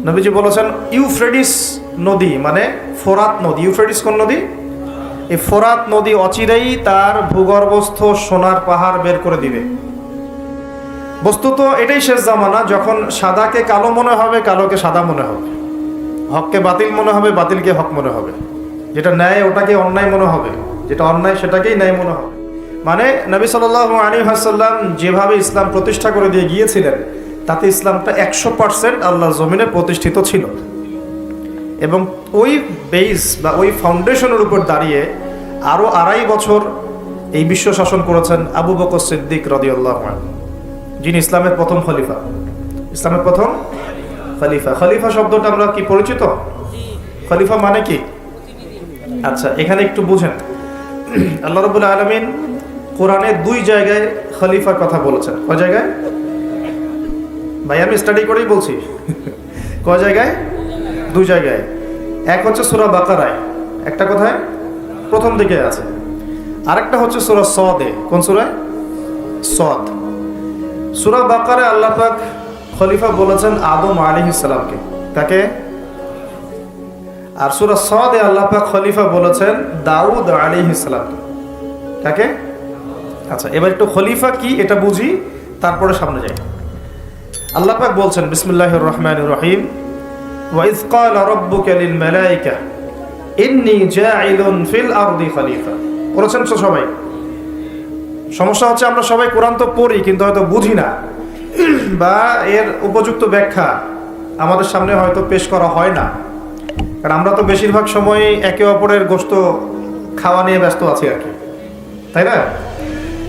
নবীজি বলেছেন ইউফ্রেটিস নদী মানে ফোরাত নদী। ইউফ্রেটিস কোন নদী? এই ফোরাত নদী অচিরেই তার ভূগর্ভস্থ সোনার পাহাড় বের করে দিবে। বস্তুত এটাই শেষ জামানা, যখন সাদাকে কালো মনে হবে, কালোকে সাদা মনে হবে, হককে বাতিল মনে হবে, বাতিলকে হক মনে হবে, যেটা ন্যায় ওটাকে অন্যায় মনে হবে, যেটা অন্যায় সেটাকেই ন্যায় মনে হবে। মানে নবী সাল্লাল্লাহু আলাইহি ওয়াসাল্লাম যেভাবে ইসলাম প্রতিষ্ঠা করে দিয়ে গিয়েছিলেন, তাতে ইসলামটা 100% আল্লাহর জমিনে প্রতিষ্ঠিত ছিল। এবং ওই বেস বা ওই ফাউন্ডেশনের উপর দাঁড়িয়ে আরও 2.5 বছর এই বিশ্ব শাসন করেছেন আবু বকর সিদ্দিক রাদিয়াল্লাহু আনহু, যিনি ইসলামের প্রথম খলিফা। ইসলামের প্রথম খলিফা। খলিফা শব্দটা আমরা কি পরিচিত? খলিফা মানে কি? আচ্ছা, এখানে একটু বুঝেন। আল্লাহ রাব্বুল আলামিন কোরআনে 2 জায়গায় খলিফার কথা বলেছেন। কয় জায়গায়? ভাই আমি স্টাডি করেই বলছি। কয় জায়গায়? 2 জায়গায়। এক হচ্ছে সূরা বাকারায়, একটা কোথায়? প্রথম দিকে আছে। আরেকটা হচ্ছে সূরা সদে। কোন সূরায়? সদ। সূরা বাকারায় আল্লাহ পাক খলিফা বলেছেন আদম আলাইহিস সালামকে। তাকে? আর সূরা সদে আল্লাহ পাক খলিফা বলেছেন দাউদ আলাইহিস সালামকে। তাকে? আচ্ছা, এবার একটু খলিফা কি এটা বুঝি, তারপরে সামনে যাই। আল্লাহ পাক বলছেন বিসমিল্লাহির রহমানির রহিম, ওয়া ইয ক্বালা রাব্বুকা লিল মালায়েকা ইন্নী জাইলুন ফিল আরদি খলিফা। পড়েছেন তো সবাই? সমস্যা হচ্ছে আমরা সবাই কোরআন তো পড়ি কিন্তু হয়তো বুঝি না, বা এর উপযুক্ত ব্যাখ্যা আমাদের সামনে হয়তো পেশ করা হয় না, কারণ আমরা তো বেশিরভাগ সময় একে অপরের গোশত খাওয়া নিয়ে ব্যস্ত আছি আর কি, তাই না?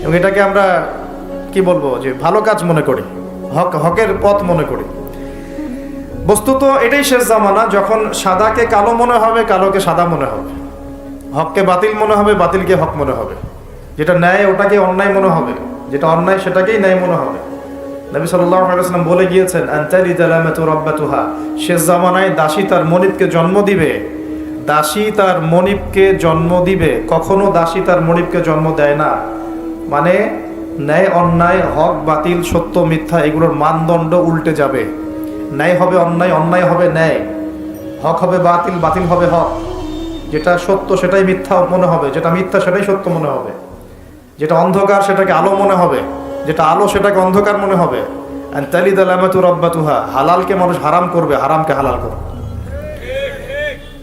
এবং এটাকে আমরা কি বলবো, যে ভালো কাজ মনে করি, হকের পথ মনে করি। বস্তুত এটাই শেষ জামানা, যখন সাদাকে কালো মনে হবে, কালোকে সাদা মনে হবে, হককে বাতিল মনে হবে, বাতিলকে হক মনে হবে, যেটা ন্যায় ওটাকে অন্যায় মনে হবে, যেটা অন্যায় সেটাকেই ন্যায় মনে হবে। নবী সাল্লাল্লাহু আলাইহি ওয়াসাল্লাম বলে গিয়েছেন আনতালি জালামাতু রাব্বাতুহা, শেষ জামানায় দাসী তার মনিবকে জন্ম দিবে। দাসী তার মনিবকে জন্ম দিবে, কখনো দাসী তার মনিবকে জন্ম দেয় না। মানে ন্যায় অন্যায়, হক বাতিল, সত্য মিথ্যা, এগুলোর মানদণ্ড উল্টে যাবে। ন্যায় হবে অন্যায়, অন্যায় হবে ন্যায়, হক হবে বাতিল, বাতিল হবে হক। যেটা সত্য সেটাই মিথ্যা মনে হবে, যেটা মিথ্যা সেটাই সত্য মনে হবে, যেটা অন্ধকার সেটাকে আলো মনে হবে, যেটা আলো সেটাকে অন্ধকার মনে হবে। আনতালি জালামাতু রাব্বাতুহা, হালালকে মানুষ হারাম করবে, হারামকে হালাল করবে।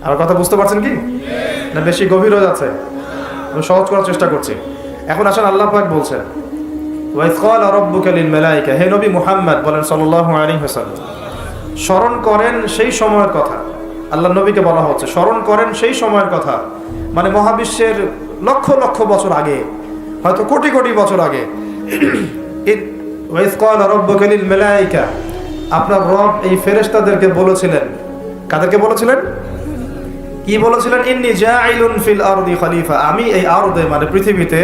আমার কথা বুঝতে পারছেন কি না? বেশি গভীর হয়ে যাচ্ছে, আমি সহজ করার চেষ্টা করছি। এখন আসেন, আল্লাহ পাক বলছেন ওয়া ইয ক্বালা রাব্বুকা লিল মালায়েকা, হে নবী মুহাম্মদ বলেন সাল্লাল্লাহু আলাইহি ওয়াসাল্লাম, স্মরণ করেন সেই সময়ের কথা। আল্লাহ নবীকে বলা হচ্ছে স্মরণ করেন সেই সময়ের কথা, মানে মহাবিশ্বের লক্ষ লক্ষ বছর আগে, হয়তো কোটি কোটি বছর আগে। ওয়া ইয ক্বালা রাব্বুকা লিল মালায়েকা, আপনার রব এই ফেরেশতাদেরকে বলেছিলেন। কাদেরকে বলেছিলেন? কি বলেছিলেন? ইন্নী জাইলুন ফিল আরদি খলিফা, আমি এই আরদে মানে পৃথিবীতে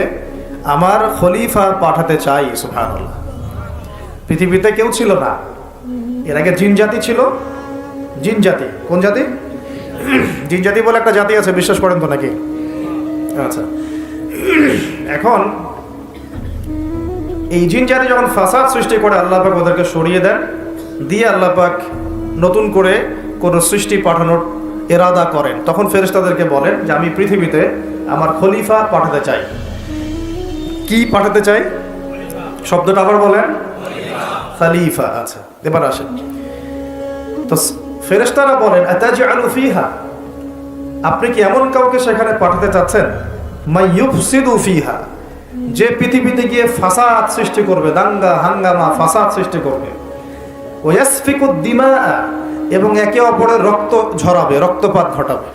আমার খলিফা পাঠাতে চাই। সুবহানাল্লাহ। পৃথিবীতে কেউ ছিল না এর আগে, জিন জাতি ছিল। জিন জাতি কোন জাতি? জিন জাতি বলে একটা জাতি আছে, বিশ্বাস করেন তো নাকি? আচ্ছা, এখন এই জিন জাতি যখন ফাসাদ সৃষ্টি করে, আল্লাহ পাক ওদেরকে সরিয়ে দেন, দিয়ে আল্লাহ পাক নতুন করে কোনো সৃষ্টি পাঠানোর ইরাদা করেন। তখন ফেরেশতাদেরকে বলেন যে আমি পৃথিবীতে আমার খলিফা পাঠাতে চাই। কি পাঠাতে চাই? শব্দটা আবার বলেন, খলিফা। আচ্ছা, এবার আসেন তো ফেরেশতারা বলেন আতাজআলু ফিহা, আপনি কি এমন কাউকে সেখানে পাঠাতে চাচ্ছেন মাই ইউফসিদু ফিহা, যে পৃথিবীতে গিয়ে ফাসাদ সৃষ্টি করবে, দাঙ্গা হাঙ্গামা ফাসাদ সৃষ্টি করবে, ওয়া ইয়াসফিকুদ দিমা, এবং একে অপরের রক্ত ঝরাবে, রক্তপাত ঘটাবে।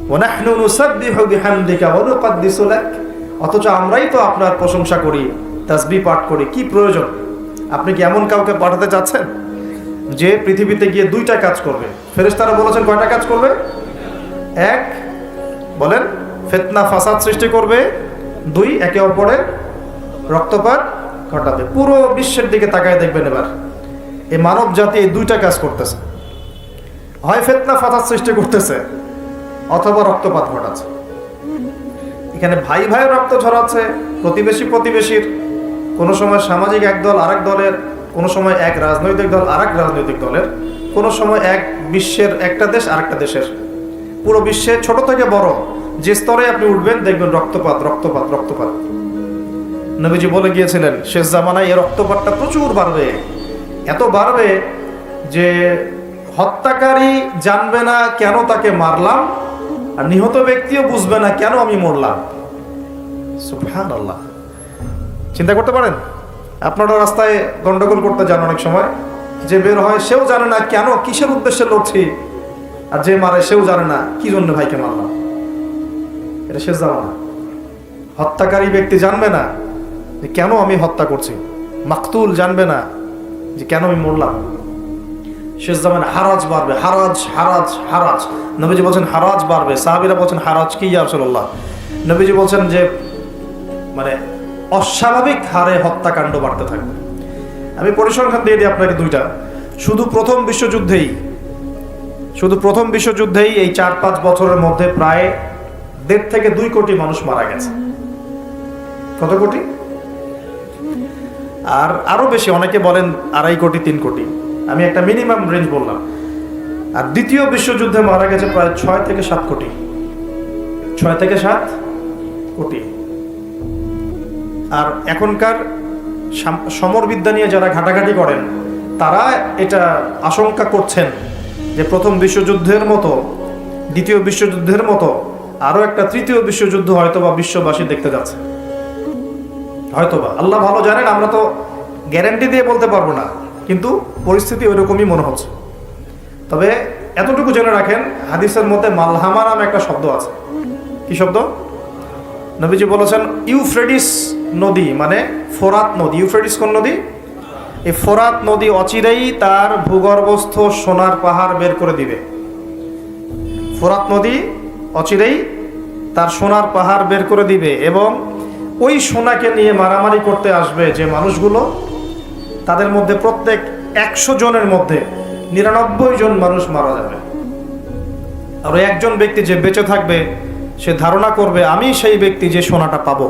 ওয়া নাহনু নুসাব্বিহু বিহামদিকা ওয়া নুকদ্দিসু লাক, অথচ আমরাই তো আপনার প্রশংসা করি, তাসবিহ পাঠ করি, কি প্রয়োজন? আপনি কি এমন কাউকে পাঠাতে চাচ্ছেন যে পৃথিবীতে গিয়ে 2টা কাজ করবে? ফেরেশতারা বলেছেন কয়টা কাজ করবে? এক, বলেন, ফিতনা ফাসাদ সৃষ্টি করবে। 2, একে অপরের রক্তপাত ঘটাবে। পুরো বিশ্বের দিকে তাকায় দেখবেন এবার, এই মানব জাতি এই 2টা কাজ করতেছে, হয় ফিতনা ফাসাদ সৃষ্টি করতেছে অথবা রক্তপাত ঘটাচ্ছে। এখানে ভাই ভাইয়ের রক্ত ঝরাচ্ছে, প্রতিবেশী প্রতিবেশীর, কোনো সময় সামাজিক এক দল আরেক দলের, কোনো সময় এক রাজনৈতিক দল আরেক রাজনৈতিক দলের, কোনো সময় এক বিশ্বের একটা দেশ আরেকটা দেশের, পুরো বিশ্বে ছোট থেকে বড় যে স্তরে আপনি উঠবেন দেখবেন রক্তপাত রক্তপাত রক্তপাত। নবীজি বলে গিয়েছিলেন শেষ জামানায় এই রক্তপাতটা প্রচুর বাড়বে, এত বাড়বে যে হত্যাকারী জানবে না কেন তাকে মারলাম, আর নিহত ব্যক্তিও বুঝবে না কেন আমি মরলাম। সুবহানাল্লাহ। চিন্তা করতে পারেন, আপনারা রাস্তায় গন্ডগোল করতে যান, অনেক সময় যে বের হয় সেও জানে না কেন, কিসের উদ্দেশ্যে লড়ছি, আর যে মারে সেও জানে না কি জন্য ভাইকে মারলাম। এটা শেষ জামানা। হত্যাকারী ব্যক্তি জানবে না যে কেন আমি হত্যা করছি, মাকতুল জানবে না যে কেন আমি মরলাম। শেষ জামানা হারাজ বাড়বে, হারাজ হারাজ হারাজ। নবীজি বলছেন হারাজ বাড়বে, সাহাবীরা বলছেন হারাজ কি ইয়া রাসূলুল্লাহ? নবীজি বলছেন যে মানে অস্বাভাবিক হারে হত্যাকাণ্ড বাড়তে থাকবে। আমি পরিসংখ্যান দিয়ে দিই আপনাকে দুইটা। শুধু প্রথম বিশ্বযুদ্ধেই এই 4-5 বছরের মধ্যে প্রায় 1.5 থেকে 2 কোটি মানুষ মারা গেছে। কত কোটি? আর আরো বেশি, অনেকে বলেন 2.5 কোটি 3 কোটি, আমি একটা মিনিমাম রেঞ্জ বললাম। আর দ্বিতীয় বিশ্বযুদ্ধে মারা গেছে প্রায় 6 থেকে 7 কোটি। 6 থেকে 7 কোটি। আর এখনকার সমরবিদ্যা নিয়ে যারা ঘাটাঘাটি করেন তারা এটা আশঙ্কা করছেন যে প্রথম বিশ্বযুদ্ধের মতো, দ্বিতীয় বিশ্বযুদ্ধের মতো আরো একটা তৃতীয় বিশ্বযুদ্ধ হয়তোবা বিশ্ববাসী দেখতে যাচ্ছে। হয়তোবা, আল্লাহ ভালো জানেন, আমরা তো গ্যারান্টি দিয়ে বলতে পারবো না, কিন্তু পরিস্থিতি ওইরকমই মনে হচ্ছে। তবে এতটুকু জেনে রাখেন, হাদিসের মধ্যে মালহামা নামে একটা শব্দ আছে। কি শব্দ? নবীজি বলেছেন ইউফ্রেটিস নদী মানে ফোরাত নদী। ইউফ্রেটিস কোন নদী? এই ফোরাত নদী অচিরেই তার ভূগর্ভস্থ সোনার পাহাড় বের করে দিবে। ফোরাত নদী অচিরেই তার সোনার পাহাড় বের করে দিবে, এবং ওই সোনাকে নিয়ে মারামারি করতে আসবে যে মানুষগুলো, তাদের মধ্যে প্রত্যেক 100 জনের মধ্যে 99 জন মানুষ মারা যাবে। আর একজন ব্যক্তি যে বেঁচে থাকবে সে ধারণা করবে আমি সেই ব্যক্তি যে সোনাটা পাবো।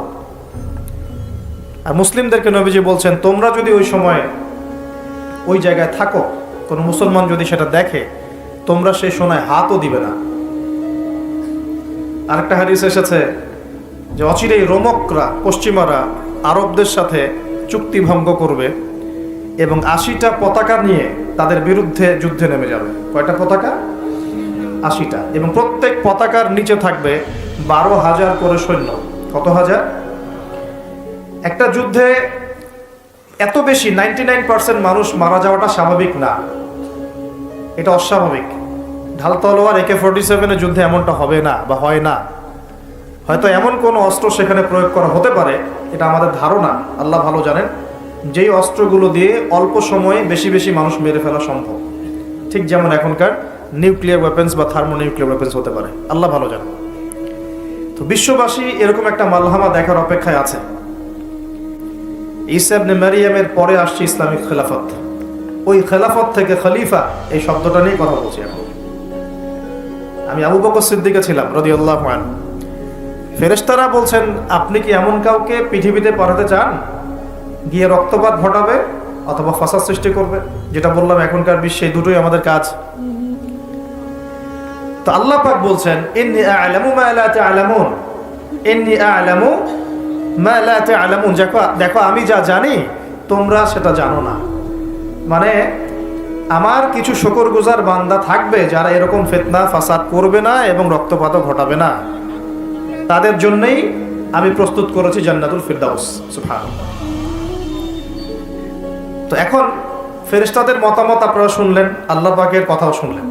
আর মুসলিমদেরকে নবীজি বলছেন তোমরা যদি ওই সময় ওই জায়গায় থাকো, কোনো মুসলমান যদি সেটা দেখে, তোমরা সেই সোনায় হাতও দিবে না। আরেকটা হাদিস এসেছে যে অচিরেই রোমকরা, পশ্চিমারা আরবদের সাথে চুক্তি ভঙ্গ করবে এবং 80টা পতাকা নিয়ে তাদের বিরুদ্ধে যুদ্ধে নেমে যাবে। কয়টা পতাকা? 80টা। এবং প্রত্যেক পতাকার নিচে থাকবে 12,000 করে সৈন্য। কত হাজার? একটা যুদ্ধে এত বেশি 99% মানুষ মারা যাওয়াটা স্বাভাবিক না, এটা অস্বাভাবিক। ঢাল তলোয়ার AK-47 যুদ্ধে এমনটা হবে না বা হয় না। হয়তো এমন কোন অস্ত্র সেখানে প্রয়োগ করা হতে পারে, এটা আমাদের ধারণা, আল্লাহ ভালো জানেন, যেই অস্ত্রগুলো দিয়ে অল্প সময়ে বেশি বেশি মানুষ মেরে ফেলা সম্ভব। ঠিক যেমন এখনকার নিউক্লিয়ার ওয়েপেন্স বা থার্মোনিউক্লিয়ার ওয়েপেন্স হতে পারে, আল্লাহ ভালো জানেন। তো বিশ্ববাসী এরকম একটা মালহামা দেখার অপেক্ষায় আছে। ঈসা ইবনে মারিয়ামের পরে আসছে ইসলামিক খেলাফত। ওই খেলাফত থেকে খলিফা এই শব্দটা নিয়ে কথা বলছি এখন। আমি আবু বকর সিদ্দিকে ছিলাম রাদিয়াল্লাহু আনহু। ফেরেশতারা বলছেন আপনি কি এমন কাউকে পৃথিবীতে পাঠাতে চান গিয়ে রক্তপাত ঘটাবে অথবা ফাসাদ সৃষ্টি করবে? যেটা বললাম এখনকার বিশ্বে দুটোই আমাদের কাজ। তো আল্লাহ পাক বলছেন ইন্নী আ'লামু মা লা তা'লামুন, ইন্নী আ'লামু মা লা তা'লামুন। দেখো আমি যা জানি তোমরা সেটা জানো না। মানে আমার কিছু শুকরগুজার বান্দা থাকবে যারা এরকম ফিতনা ফাসাদ করবে না এবং রক্তপাতও ঘটাবে না। তাদের জন্যই আমি প্রস্তুত করেছি জান্নাতুল ফিরদাউস। সুবহানাল্লাহ। তো এখন ফেরেশতাদের মতামত আপনারা শুনলেন, আল্লাহ পাকের কথাও শুনলেন।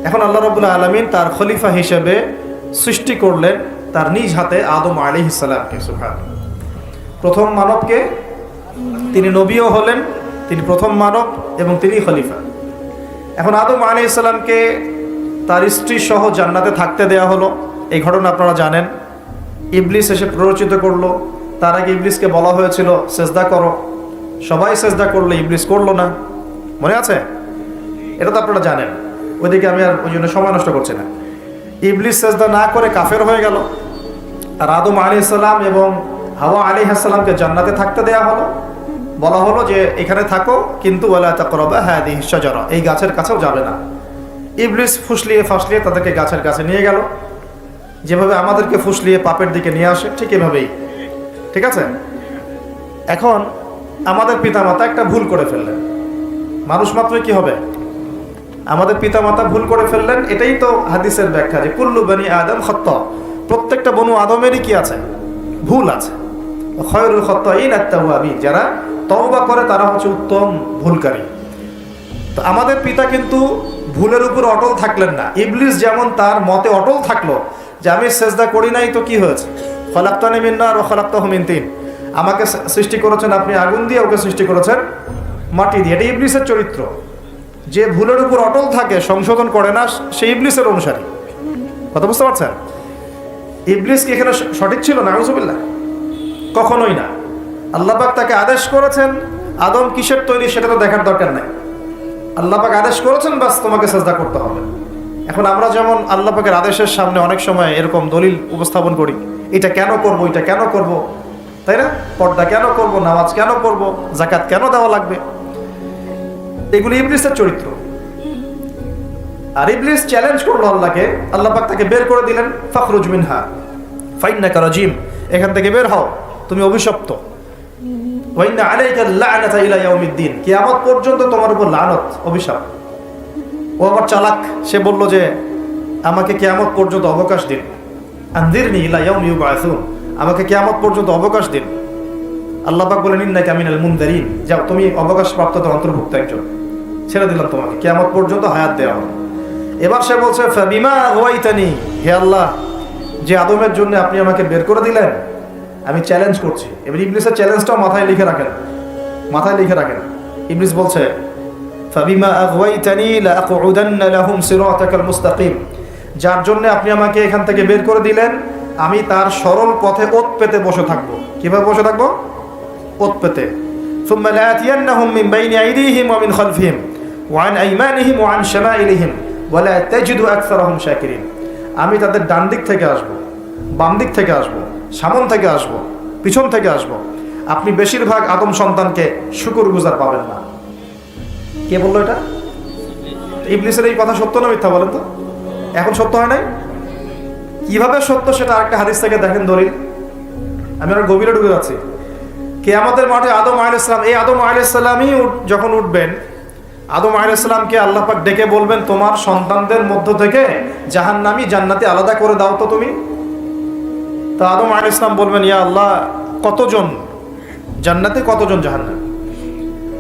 এখন আল্লাহ রাব্বুল আলামিন তার খলিফা হিসেবে সৃষ্টি করলেন তার নিজ হাতে আদম আলাইহিস সালামকে। সুবহানাল্লাহ। প্রথম মানবকে, তিনি নবীও হলেন, তিনি প্রথম মানব এবং তিনি খলিফা। এখন আদম আলাইহিস সালামকে তার স্ত্রী সহ জান্নাতে থাকতে দেয়া হলো। এই ঘটনা আপনারা জানেন। ইবলিস এসে প্ররোচিত করলো। তার আগে ইবলিসকে বলা হয়েছিল সেজদা করো, সবাই সেজদা করলো, ইবলিস করলো না। মনে আছে? এটা তো আপনারা জানেন। ওইদিকে আমি আর ওই জন্য সময় নষ্ট করছি না। ইবলিস সেজদা না করে কাফের হয়ে গেল। আর আদম আলাইহিস সালাম এবং হাওয়া আলাইহিস সালামকে জান্নাতে থাকতে দেয়া হলো। বলা হলো যে এখানে থাকো, কিন্তু ওয়ালা তাকরাবা হাদিহি শাজারা, এই গাছের কাছেও যাবে না। ইবলিস ফুসলিয়ে ফাসলিয়ে তাদেরকে গাছের কাছে নিয়ে গেল, যেভাবে আমাদেরকে ফুসলিয়ে পাপের দিকে নিয়ে আসে ঠিক এভাবেই। ঠিক আছে, এখন আমাদের পিতামাতা একটা ভুল করে ফেললেন। মানুষ মাত্রই কি হবে? আমাদের পিতামাতা ভুল করে ফেললেন। এটাই তো হাদিসের ব্যাখ্যা যে কুল্লু বনি আদম খাত্তা, প্রত্যেকটা বনু আদমেরই কি আছে? ভুল আছে। খায়রুল খাত্তাইন আত-তাওয়াবিন, যারা তওবা করে তারা হচ্ছে উত্তম ভুলকারী। তো আমাদের পিতা কিন্তু ভুলের উপর অটল থাকলেন না। ইবলিস যেমন তার মতে অটল থাকলো যে আমি সেজদা করি নাই তো কি হয়েছে, খলাকতানি মিন নার ওয়া খলাকতাহু মিন তিন, আমাকে সৃষ্টি করেছেন আপনি আগুন দিয়ে, ওকে সৃষ্টি করেছেন মাটি দিয়ে। এটা ইবলিসের চরিত্র। যে ভুলের উপর অটল থাকে, সংশোধন করে না, সে ইবলিসের অনুসারী। কথা বুঝতে পারছেন? ইবলিস কি এখানে সঠিক ছিল? নাউজুবিল্লাহ, কখনোই না। আল্লাহ পাক তাকে আদেশ করেছেন, আদম কিসের তৈরি সেটা তো দেখার দরকার নাই। আল্লাহ পাক আদেশ করেছেন, বাস তোমাকে সাজদা করতে হবে। এখন আমরা যেমন আল্লাহ পাকের আদেশের সামনে অনেক সময় এরকম দলিল উপস্থাপন করি, এটা কেন করব, এটা কেন করব, তাই না? পর্দা কেন করব, নামাজ কেন করব, যাকাত কেন দেওয়া লাগবে, এগুলি ইবলিসের চরিত্র। আর ইবলিস চ্যালেঞ্জ করলো আল্লাহকে, আল্লাহ পাক তাকে বের করে দিলেন, ফাখরুজ মিনহা ফাইন্নাকা রাজিম, এখান থেকে বের হও, তুমি অভিশপ্ত। ওয়া ইন্না আলাইকা লা'নাতা ইলা ইয়াউমিদ্দিন, কিয়ামত পর্যন্ত তোমার উপর লানত, অভিশাপ। ও আবার চালাক, সে বলল যে আমাকে কিয়ামত পর্যন্ত অবকাশ দিন, আনদিরনি ইলা ইয়াউমি ইউবআসুন, আমাকে কিয়ামত পর্যন্ত অবকাশ দিন। আল্লাহ পাক বলেন ইন্নাকা মিনাল মুনদারিন, যাও তুমি অবকাশপ্রাপ্তদের অন্তর্ভুক্ত একজন, ছেড়ে দিলাম তোমাকে, কিয়ামত পর্যন্ত হায়াত দেওয়া হবে। এবার সে বলছে ফাবিমা আগওয়াইতানি, হে আল্লাহ, যে আদমের জন্য আপনি আমাকে বের করে দিলেন, আমি চ্যালেঞ্জ করছি। এবার ইবলিসের চ্যালেঞ্জটাও মাথায় লিখে রাখেন, মাথায় লিখে রাখেন। ইবলিস বলছে ফাবিমা আগওয়াইতানি লাআকউদান্না লাহুম সিরাতাকাল মুস্তাকিম, যার জন্য আপনি আমাকে এখান থেকে বের করে দিলেন, আমি তার সরল পথে ওত পেতে বসে থাকবো। কিভাবে বসে থাকবো? ওত পেতে। ثم لآتينهم من بين أيديهم ومن خلفهم وعن أيمانهم وعن شمائلهم ولا تجد أكثرهم شاكرين, আমি তাদের ডান দিক থেকে আসবো, বাম দিক থেকে আসবো, সামন থেকে আসবো, পিছন থেকে আসবো, আপনি বেশিরভাগ আদম সন্তানকে শুকরগুজার পাবেন না। কে বললো এটা? ইবলিসের এই কথা সত্য না মিথ্যা বলেন তো? এখন সত্য হয় নাই? কিভাবে সত্য সেটা আরেকটা হাদিস থেকে দেখেন দলিল। আমি আর গভীরে ঢুকে যাচ্ছি। কিয়ামতের মাঠে আদম আলাইহিস সালাম, এই আদম আলাইহিস সালামই যখন উঠবেন, আদম আলাইহিস সালামকে আল্লাহ পাক ডেকে বলবেন তোমার সন্তানদের মধ্য থেকে জাহান্নামী জান্নাতি আলাদা করে দাও তো তুমি। তো আদম আলাইহিস সালাম বলবেন ইয়া আল্লাহ, কতজন জান্নাতি, কতজন জাহান্নামী?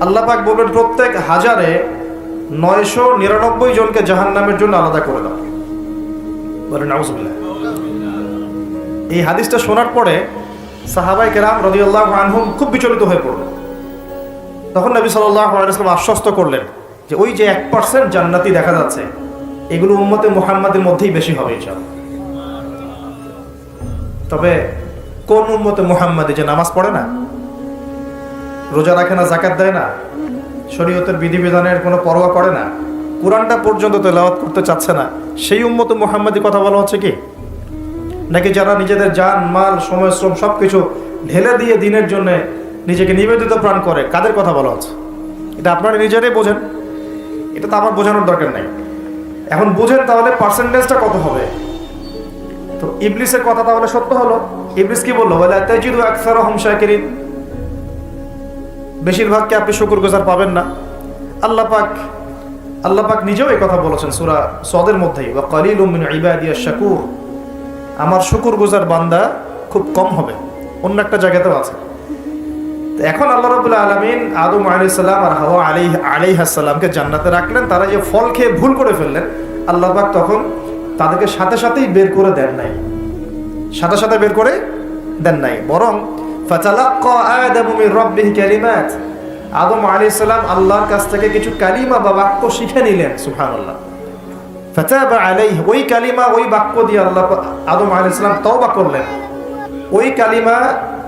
আল্লাহ পাক বলবেন প্রত্যেক 1000-999 জনকে জাহান্নামের জন্য আলাদা করে দাও। বলেন নাউজুবিল্লাহ। এই হাদিসটা শোনার পরে সাহাবাই কেরাম রাদিয়াল্লাহু আনহুম খুব বিচলিত হয়ে পড়লেন। তখন নবী সাল্লাল্লাহু আলাইহি ওয়াসাল্লাম আশ্বস্ত করলেন যে ওই যে 1% জান্নাতি দেখা যাচ্ছে, এগুলো উম্মতে মুহাম্মাদের মধ্যেই বেশি হবে ইনশাআল্লাহ। তবে কোন উম্মতে মুহাম্মাদি যে নামাজ পড়ে না, রোজা রাখে না, যাকাত দেয় না, শরীয়তের বিধিবিধানের কোনো পরোয়া করে না, কোরআনটা পর্যন্ত তেলাওয়াত করতে চাচ্ছে না, সেই উম্মতে মুহাম্মাদি কথা বলা হচ্ছে কি? নাকি যারা নিজেদের জান মাল সময় শ্রম সবকিছু ঢেলে দিয়ে দিনের জন্য নিজেকে নিবেদিত প্রাণ করে, কাদের কথা বলা হচ্ছে? এটা আপনারা নিজেরাই বোঝেন, এটা তো আমার বোঝানোর দরকার নাই। এখন বুঝেন তাহলে পার্সেন্টেজটা কত হবে। তো ইবলিসের কথা তাহলে সত্য হলো। ইবলিস কি বললো? ওয়ালা তাজিদু আকসারহুম শাকিরিন, বেশিরভাগকে আপনি শুকরগুজার পাবেন না। আল্লাহ পাক নিজেও এই কথা বলেছেন সূরা সদের মধ্যেই, ওয়া কালিলুম মিন ইবাদিয়াশ শাকুর, আমার শুকরগুজার বান্দা খুব কম হবে। অন্য একটা জায়গাতেও আছে। এখন আল্লাহ রাব্বুল আলামিন আদম আলাইহিস সালাম আর হাওয়া আলাইহিস সালামকে জান্নাতে রাখলেন। তারা যে ফল খেয়ে ভুল করে ফেললেন, আল্লাহ পাক তখন তাদেরকে সাথে সাথেই বের করে দেন নাই, সাথে সাথে বের করে দেন নাই, বরং ফাতালাক্কা আদামু মির রাব্বিহি কালিমাত, আদম আলাইহিস সালাম আল্লাহর কাছ থেকে কিছু কালিমা বা বাক্য শিখে নিলেন। সুবহানাল্লাহ। ফাতাবা আলাইহি, ওই কালিমা ওই বাক্য দিয়ে আল্লাহ আদম আলাইহিস সালাম তওবা করলেন। ওই কালিমা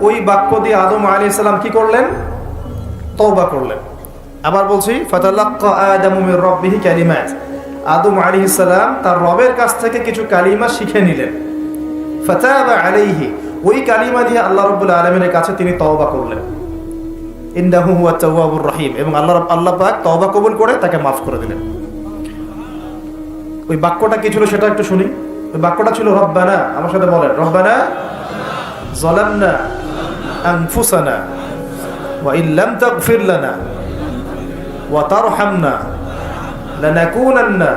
ওই বাক্য দিয়ে আদম আলাইহিস সালাম কি করলেন? তওবা করলেন। আবার বলছি ফাতালাক্কা আদামু মির রাব্বিহি কালিমাত, আদম আলাইহিস সালাম তার রবের কাছ থেকে কিছু কালিমা শিখে নিলেন। ফাতাবা আলাইহি, ওই কালিমা দিয়ে আল্লাহ রাব্বুল আলামিনের কাছে তিনি তওবা করলেন। ইন্নাহু হুয়াত তাওয়াবুর রহিম, এবং আল্লাহ পাক তওবা কবুল করে তাকে মাফ করে দিলেন। ওই বাক্যটা কি ছিল সেটা একটু শুনি। ওই বাক্যটা ছিল রব্বানা, আমার সাথে বলেন, রব্বানা যালামনা আনফুসানা ওয়া ইল্লাম তাগফির লানা ওয়া তারহামনা লানাকুনান্না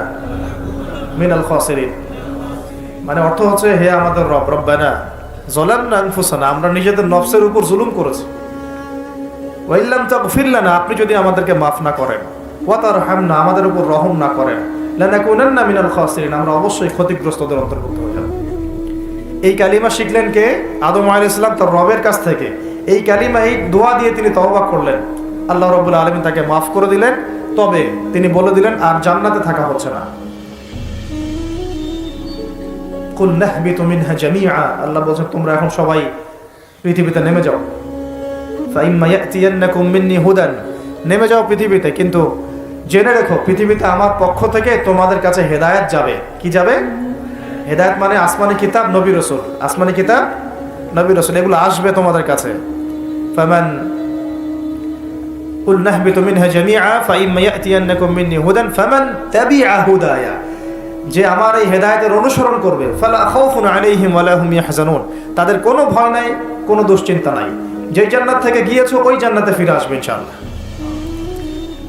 মিনাল খাসিরিন। মানে অর্থ হচ্ছে, হে আমাদের রব, রব্বানা যালামনা আনফুসানা, আমরা নিজেদের নফসের উপর জুলুম করেছি, ওয়া ইল্লাম তাগফির লানা, আপনি যদি আমাদেরকে মাফ না করেন, ওয়া তারহামনা, আমাদের উপর রহম না করেন, লানাকুনান্না মিনাল খাসিরিন, আমরা অবশ্যই ক্ষতিগ্রস্তদের অন্তর্ভুক্ত হয়ে যাব। এই কালিমা শিখলেন কে? আদম আলাইহিস সালাম তার রবের কাছ থেকে। এই কালিমা, এই দোয়া দিয়ে তিনি তওবা করলেন, আল্লাহ রাব্বুল আলামিন তাকে মাফ করে দিলেন। তবে তিনি বলে দিলেন আর জান্নাতে থাকা হচ্ছে না। কুল নাহবিতু মিনহা জামিআ, আল্লাহ বলেন তোমরা এখন সবাই পৃথিবীতে নেমে যাও। ফাইম্মা ইয়াতিয়ান্নাকুম মিন্নি হুদান, নেমে যাও পৃথিবীতে, কিন্তু জেনে রেখো পৃথিবীতে আমার পক্ষ থেকে তোমাদের কাছে হেদায়েত যাবে। কি যাবে? হেদায়েত মানে আসমানি কিতাব, নবী রাসূল। আসমানি কিতাব, নবী রাসূল, এগুলো আসবে তোমাদের কাছে। ফামান কুল নাহবিতু মিনহা জামিআ ফাইম্মা ইয়াতিয়ান্নাকুম মিন্নি হুদান ফামান তাবিআ হুদায়া, যে আমার এই হেদায়েতের অনুসরণ করবে, ফালা খাউফুন আলাইহিম ওয়ালা হুম ইয়াহজানুন, তাদের কোনো ভয় নাই, কোনো দুশ্চিন্তা নাই। যে জান্নাত থেকে গিয়েছো ওই জান্নাতে ফিরে আসবে ইনশাআল্লাহ।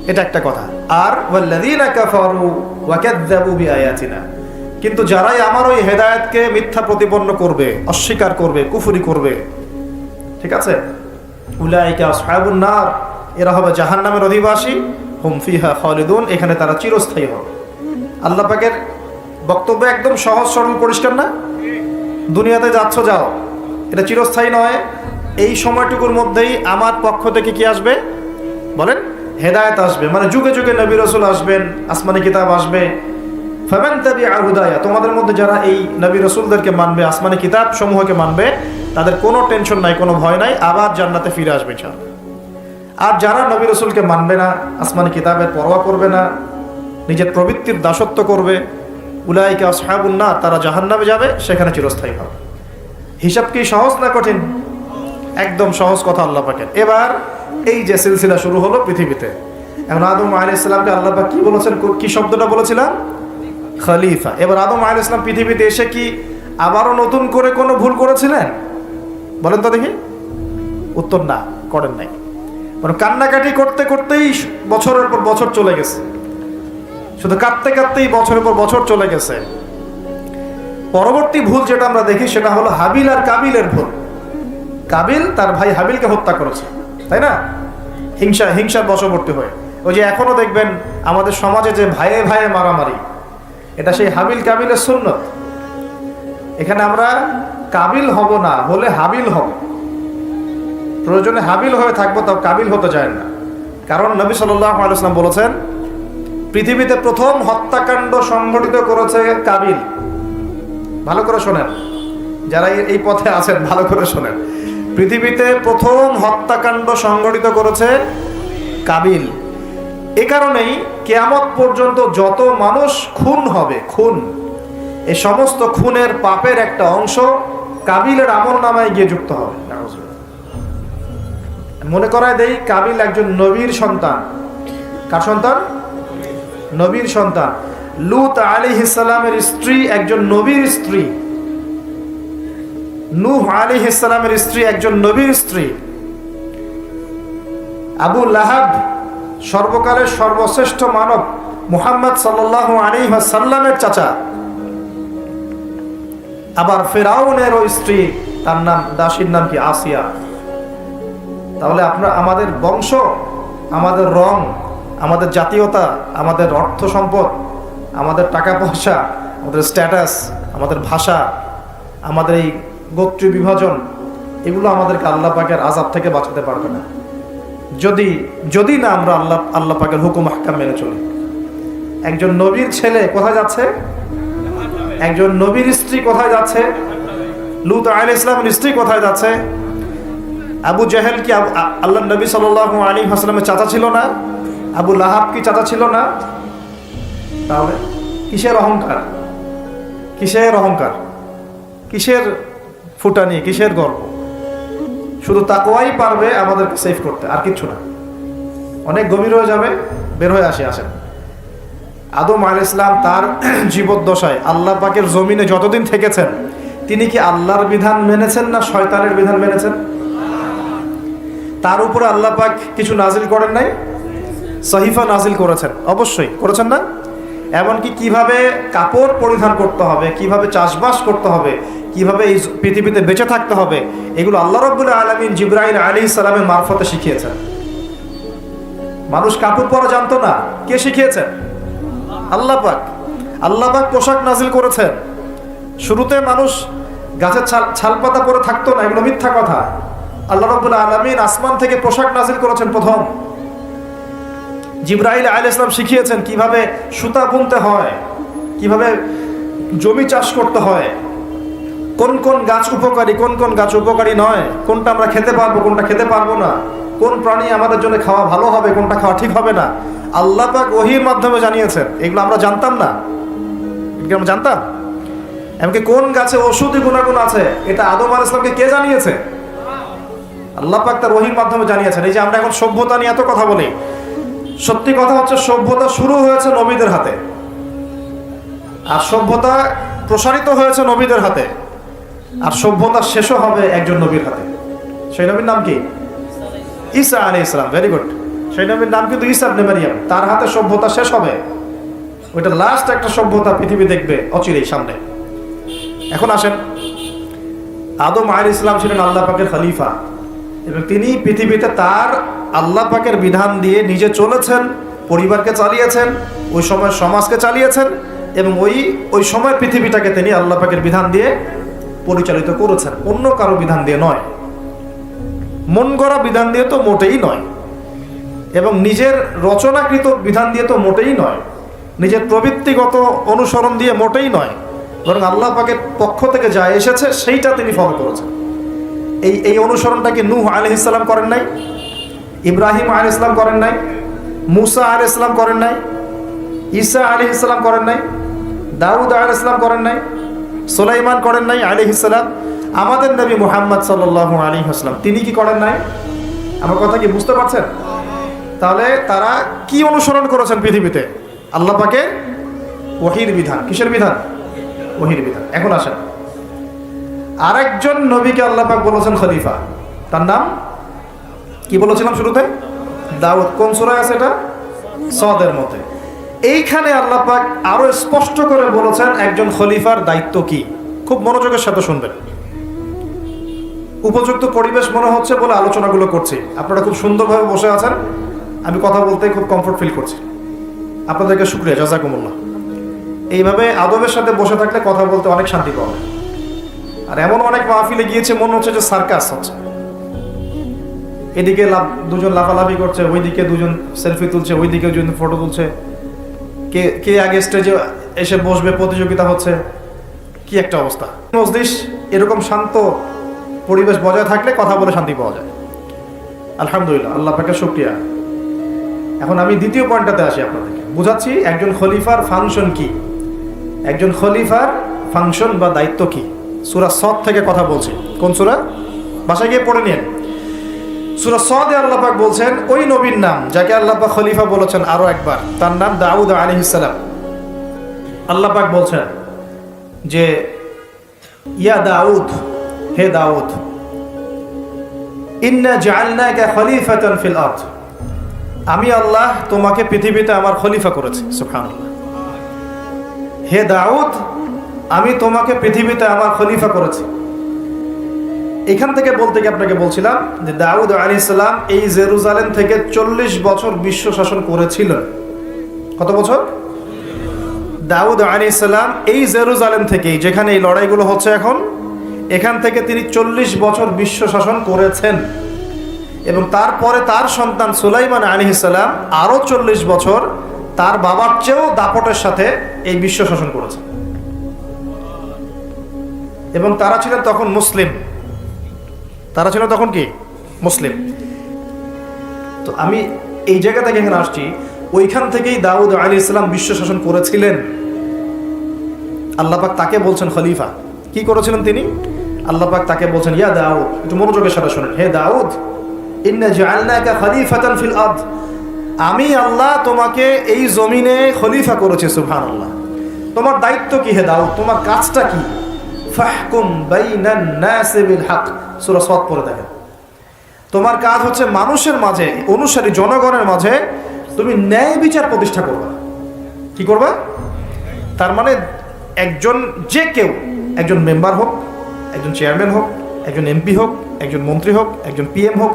এটা একটা কথা। আর ওয়াল্লাযীনা কাফারু ওয়া কাযযাবু বিআয়াতিনা, কিন্তু যারাই আমার ওই হেদায়েতকে মিথ্যা প্রতিপন্ন করবে, অস্বীকার করবে, কুফরি করবে, ঠিক আছে, উলাইকা আসহাবুন নার, এরা হবে জাহান্নামের অধিবাসী, হুম ফিহা খালিদুন, এখানে তারা চিরস্থায়ী হবে। আল্লাহ পাকের বক্তব্য একদম সহজ সরল পরিষ্কার না? দুনিয়াতে যাচ্ছ যাও, এটা চিরস্থায়ী নয়। এই সময়টুকুর মধ্যেই আমার পক্ষ থেকে কি আসবে বলেন? হেদায়েত আসবে, মানে যুগে যুগে নবী রাসূল আসবেন, আসমানি কিতাব আসবে। ফামান তাবিআ হুদায়া, তোমাদের মধ্যে যারা এই নবী রাসূলদেরকে মানবে, আসমানি কিতাব সমূহকে মানবে, তাদের কোনো টেনশন নাই, কোনো ভয় নাই, আবার জান্নাতে ফিরে আসবে ইনশাআল্লাহ। আর যারা নবী রাসূলকে মানবে না, আসমানি কিতাবের পরোয়া করবে না, নিজের প্রবৃত্তির দাসত্ব করবে, উলাইকা আসহাবুন নার, তারা জাহান্নামে যাবে, সেখানে চিরস্থায়ী হবে। হিসাব কি সহজ না কঠিন? একদম সহজ কথা আল্লাহ পাকের। এবার এই যে সিলসিলা শুরু হলো পৃথিবীতে, এখন আদম আলাইহিস সালামকে আল্লাহ পাক কি বলেছেন? কি শব্দটা বলেছিলাম? খলিফা। এবার আদম আলাইহিস সালাম পৃথিবীতে এসে কি আবারও নতুন করে কোনো ভুল করেছিলেন? বলেন তো দেখি। উত্তর না, করেন নাই। মানে কান্নাকাটি করতে করতেই বছরের পর বছর চলে গেছে, শুধু কাঁদতে কাঁদতেই বছরের পর বছর চলে গেছে। পরবর্তী ভুল যেটা আমরা দেখি সেটা হলো হাবিল আর কাবিলের ভুল। কাবিল তার ভাই হাবিলকে হত্যা করেছে, তাই না? হিংসার বশবর্তী হয়ে। ওই যে এখনো দেখবেন আমাদের সমাজে যে ভাইয়ে ভাইয়ে মারামারি, এটা সেই হাবিল কাবিলের সুন্নত। এখানে আমরা কাবিল হব না, হলে হাবিল হব। প্রয়োজনে হাবিল হয়ে থাকবো, তাও কাবিল হতে চায় না। কারণ নবী সাল্লাল্লাহু আলাইহি ওয়াসাল্লাম বলেছেন, পৃথিবীতে প্রথম হত্যাকাণ্ড সংঘটিত করেছে কাবিল। ভালো করে শোনেন, যারা এই পথে আছেন ভালো করে শোনেন। পৃথিবীতে প্রথম হত্যাকাণ্ড সংঘটিত করেছে কাবিল। এ কারণেই কিয়ামত পর্যন্ত যত মানুষ খুন হবে, খুন, এই সমস্ত খুনের পাপের একটা অংশ কাবিলের আমলনামায় গিয়ে যুক্ত হবে। মনে করায় দেই, কাবিল একজন নবীর সন্তান। কার সন্তান? নবীর সন্তান। লূত আলাইহিস সালামের স্ত্রী একজন নবীর স্ত্রী। নূহ আলাইহিস সালামের স্ত্রী একজন নবীর স্ত্রী। আবু লাহাব সর্বকালের সর্বশ্রেষ্ঠ মানব মুহাম্মদ সাল্লাল্লাহু আলাইহি ওয়াসাল্লামের চাচা। আবার ফিরাউনের ওই স্ত্রী, তার নাম, দাসীর নাম কি? আসিয়া। তাহলে আমাদের বংশ, আমাদের রং, আমাদের জাতীয়তা, আমাদের অর্থ সম্পদ, আমাদের টাকা পয়সা, আমাদের স্ট্যাটাস, আমাদের ভাষা, আমাদের এই গোত্রীয় বিভাজন, এগুলো আমাদেরকে আল্লাহ পাকের আযাব থেকে বাঁচাতে পারবে না, যদি না আমরা আল্লাহ পাকের হুকুম আহকাম মেনে চলি। একজন নবীর ছেলে কোথায় যাচ্ছে? একজন নবীর স্ত্রী কোথায় যাচ্ছে? লূত আলাইহিস সালামের স্ত্রী কোথায় যাচ্ছে? আবু জাহেল কি আল্লাহ নবী সাল্লাল্লাহু আলাইহি ওয়াসাল্লামের চাচা ছিল না? আবু লাহাব কি চাচা ছিল না? তাহলে কিসের অহংকার, কিসের অহংকার, কিসের ফুটানি, কিসের গর্ব? শুধু তাকওয়াই পারবে আমাদেরকে সেভ করতে, আর কিচ্ছু না। অনেক গভীর হয়ে যাবে, বের হয়ে আসেন। আদম আলাইহিস সালাম তার জীবদ্দশায় আল্লাহ পাকের জমিনে যতদিন থেকেছেন, তিনি কি আল্লাহর বিধান মেনেছেন না শয়তানের বিধান মেনেছেন? তার উপরে আল্লাহ পাক কিছু নাজিল করেন নাই? সহিফা নাজিল করেছেন, অবশ্যই করেছেন না? এমনকি কিভাবে কাপড় পরিধান করতে হবে, কিভাবে চাষবাস করতে হবে, কিভাবে এই পৃথিবীতে বেঁচে থাকতে হবে, এগুলো আল্লাহ রাব্বুল আলামিন জিবরাইল আলাইহিস সালামের মারফতে শিখিয়েছেন। মানুষ কাপড় পরা জানতো না, কে শিখিয়েছেন? আল্লাহ পাক। আল্লাহ পাক পোশাক নাজিল করেছেন। শুরুতে মানুষ গাছের ছালপাতা পরে থাকতো না, এগুলো মিথ্যা কথা। আল্লাহ রাব্বুল আলামিন আসমান থেকে পোশাক নাজিল করেছেন প্রথম। জিবরাইল আলাইহিস সালাম শিখিয়েছেন কিভাবে সুতা বুনতে হয়, কিভাবে জমি চাষ করতে হয়, কোন কোন গাছ উপকারী, কোন কোন গাছ উপকারী নয়, কোনটা আমরা খেতে পারবো, কোনটা খেতে পারবো না, কোন প্রাণী আমাদের জন্য খাওয়া ভালো হবে, কোনটা খাওয়া ঠিক হবে না, আল্লাহ পাক ওহীর মাধ্যমে জানিয়েছেন। এগুলো আমরা জানতাম না, এগুলো আমরা জানতাম। এমনকি কোন গাছে ঔষধি গুণাগুণ আছে, এটা আদম আলাইহিস সালামকে কে জানিয়েছে? আল্লাহ পাক তার ওহীর মাধ্যমে জানিয়েছেন। এই যে আমরা এখন সভ্যতা নিয়ে এত কথা বলি, সত্যি কথা হচ্ছে সভ্যতা শুরু হয়েছে নবীদের হাতে, আর সভ্যতা প্রসারিত হয়েছে নবীদের হাতে, আর সভ্যতা শেষও হবে একজন নবীর হাতে। সেই নবীর নাম কি? ঈসা আলাইহিস সালাম। Very good. সেই নবীর নাম কিন্তু ঈসা ইবনে মারইয়াম। তার হাতে সভ্যতা শেষ হবে। ওইটা লাস্ট একটা সভ্যতা পৃথিবী দেখবে অচিরেই সামনে। এখন আসেন, আদম আলাইহিস সালাম ছিলেন আল্লাহ পাকের খলিফা, এবং তিনি পৃথিবীতে তার আল্লাহ পাকের বিধান দিয়ে নিজে চলেছেন, পরিবারকে চালিয়েছেন, ওই সময় সমাজকে চালিয়েছেন, এবং ওই সময় পৃথিবীটাকে তিনি আল্লাহ পাকের বিধান দিয়ে পরিচালিত করেছেন, অন্য কারো বিধান দিয়ে নয়, মন গড়া বিধান দিয়ে তো মোটেই নয়, এবং নিজের রচনাকৃত বিধান দিয়ে তো মোটেই নয়, নিজের প্রবৃত্তিগত অনুসরণ দিয়ে মোটেই নয়, বরং আল্লাহ পাকের পক্ষ থেকে যা এসেছে সেইটা তিনি ফলো করেছেন। এই অনুসরণটাকে নূহ আলাইহিস সালাম করেন নাই, ইব্রাহিম আলাইহিস সালাম করেন নাই, মুসা আলাইহিস সালাম করেন নাই, ঈসা আলাইহিস সালাম করেন নাই, দাউদ আলাইহিস সালাম করেন নাই, সুলাইমান করেন নাই আলাইহিস সালাম। আমাদের নবী মুহাম্মদ সাল্লাল্লাহু আলাইহি ওয়াসাল্লাম তিনি কি করেন নাই? আমার কথা কি বুঝতে পারছেন? তাহলে তারা কি অনুসরণ করেছেন পৃথিবীতে? আল্লাহ পাকের ওহীর বিধান। কিসের বিধান? ওহীর বিধান। এখন আসেন, আরেকজন নবীকে আল্লাহ পাক বলেছেন খলিফা, তার নাম কি বলেছিলাম শুরুতে? দাউদ। কোন সূরায় আছে এটা? সদের মধ্যে। এইখানে আল্লাহ পাক আরো স্পষ্ট করে বলেছেন একজন খলিফার দায়িত্ব কি। খুব মনোযোগের সাথে শুনবেন। উপযুক্ত পরিবেশ মনে হচ্ছে বলে আলোচনাগুলো করছি। আপনারা খুব সুন্দরভাবে বসে আছেন, আমি কথা বলতে খুব কমফোর্ট ফিল করছি। আপনাদেরকে শুকরিয়া, জাযাকুমুল্লাহ। এইভাবে আদবের সাথে বসে থাকলে কথা বলতে অনেক শান্তি পাওয়া যায়। আর এমন অনেক মাহফিলে গিয়েছে মনে হচ্ছে যে সার্কাস হচ্ছে, এদিকে দুজন লাফালাফি করছে, ওইদিকে দুজন সেলফি তুলছে, ওইদিকে দুজন ফটো তুলছে, কে আগে স্টেজে এসে বসবে প্রতিযোগিতা হচ্ছে। কি একটা অবস্থা! মজলিস এরকম শান্ত পরিবেশ বজায় থাকলে কথা বলে শান্তি পাওয়া যায়। আলহামদুলিল্লাহ, আল্লাহ পাকের শুকরিয়া। এখন আমি দ্বিতীয় পয়েন্টটাতে আসি, আপনাদেরকে বুঝাচ্ছি একজন খলিফার ফাংশন কি, একজন খলিফার ফাংশন বা দায়িত্ব কি। সূরা সদ থেকে কথা বলছি। কোন সূরা? বাসায় গিয়ে পড়ে নিন। সূরা সদে আল্লাহ পাক বলছেন ওই নবীর নাম যাকে আল্লাহ পাক খলিফা বলেছেন আরো একবার, তার নাম দাউদ আলাইহিস সালাম। আল্লাহ পাক বলছেন যে ইয়া দাউদ, হে দাউদ, ইন্না জাআলনাকা খলিফাতান ফিল আরদ, আমি আল্লাহ তোমাকে পৃথিবীতে আমার খলিফা করেছি। সুবহানাল্লাহ। হে দাউদ, আমি তোমাকে পৃথিবীতে আমার খলিফা করেছি। এখান থেকে বলতে গিয়ে আপনাকে বলছিলাম যে দাউদ আলাইহিস সালাম এই জেরুজালেম থেকে 40 বছর বিশ্ব শাসন করেছিলেন। কত বছর? দাউদ আলাইহিস সালাম এই জেরুজালেম থেকে, যেখানে এই লড়াইগুলো হচ্ছে এখন, এখান থেকে তিনি 40 বছর বিশ্ব শাসন করেছেন। এবং তারপরে তার সন্তান সুলাইমান আলাইহিস সালাম আরো 40 বছর তার বাবার চেয়েও দাপটের সাথে এই বিশ্ব শাসন করেছে। এবং তারা ছিলেন তখন মুসলিম। তারা ছিল তখন কি? মুসলিম। তো আমি এই জায়গা থেকে এখানে আসছি, ওইখান থেকেই দাউদ আলাইহিস সালাম বিশ্ব শাসন করেছিলেন। আল্লাহ পাক তাকে বলছেন খলিফা। কি করেছিলেন তিনি? আল্লাহ পাক তাকে বলছেন, ইয়া দাউদ, একটু মনোযোগের সাথে শুনেন, হে দাউদ, ইন্না জাআলনাকা খলিফাতান ফিল আরদ, আমি আল্লাহ তোমাকে এই জমিনে খলিফা করেছি। সুবহানাল্লাহ। তোমার দায়িত্ব কি হে দাউদ, তোমার কাজটা কি? ফাহকুম বাইনান নাসি বিল হক, সূরা সাদ পড়ে দেখেন। তোমার কাজ হচ্ছে মানুষের মাঝে, অনুসারী জনগণের মাঝে তুমি ন্যায় বিচার প্রতিষ্ঠা করবে। কি করবে? তার মানে একজন, যে কেউ, একজন মেম্বার হোক, একজন চেয়ারম্যান হোক, একজন এমপি হোক, একজন মন্ত্রী হোক, একজন পিএম হোক,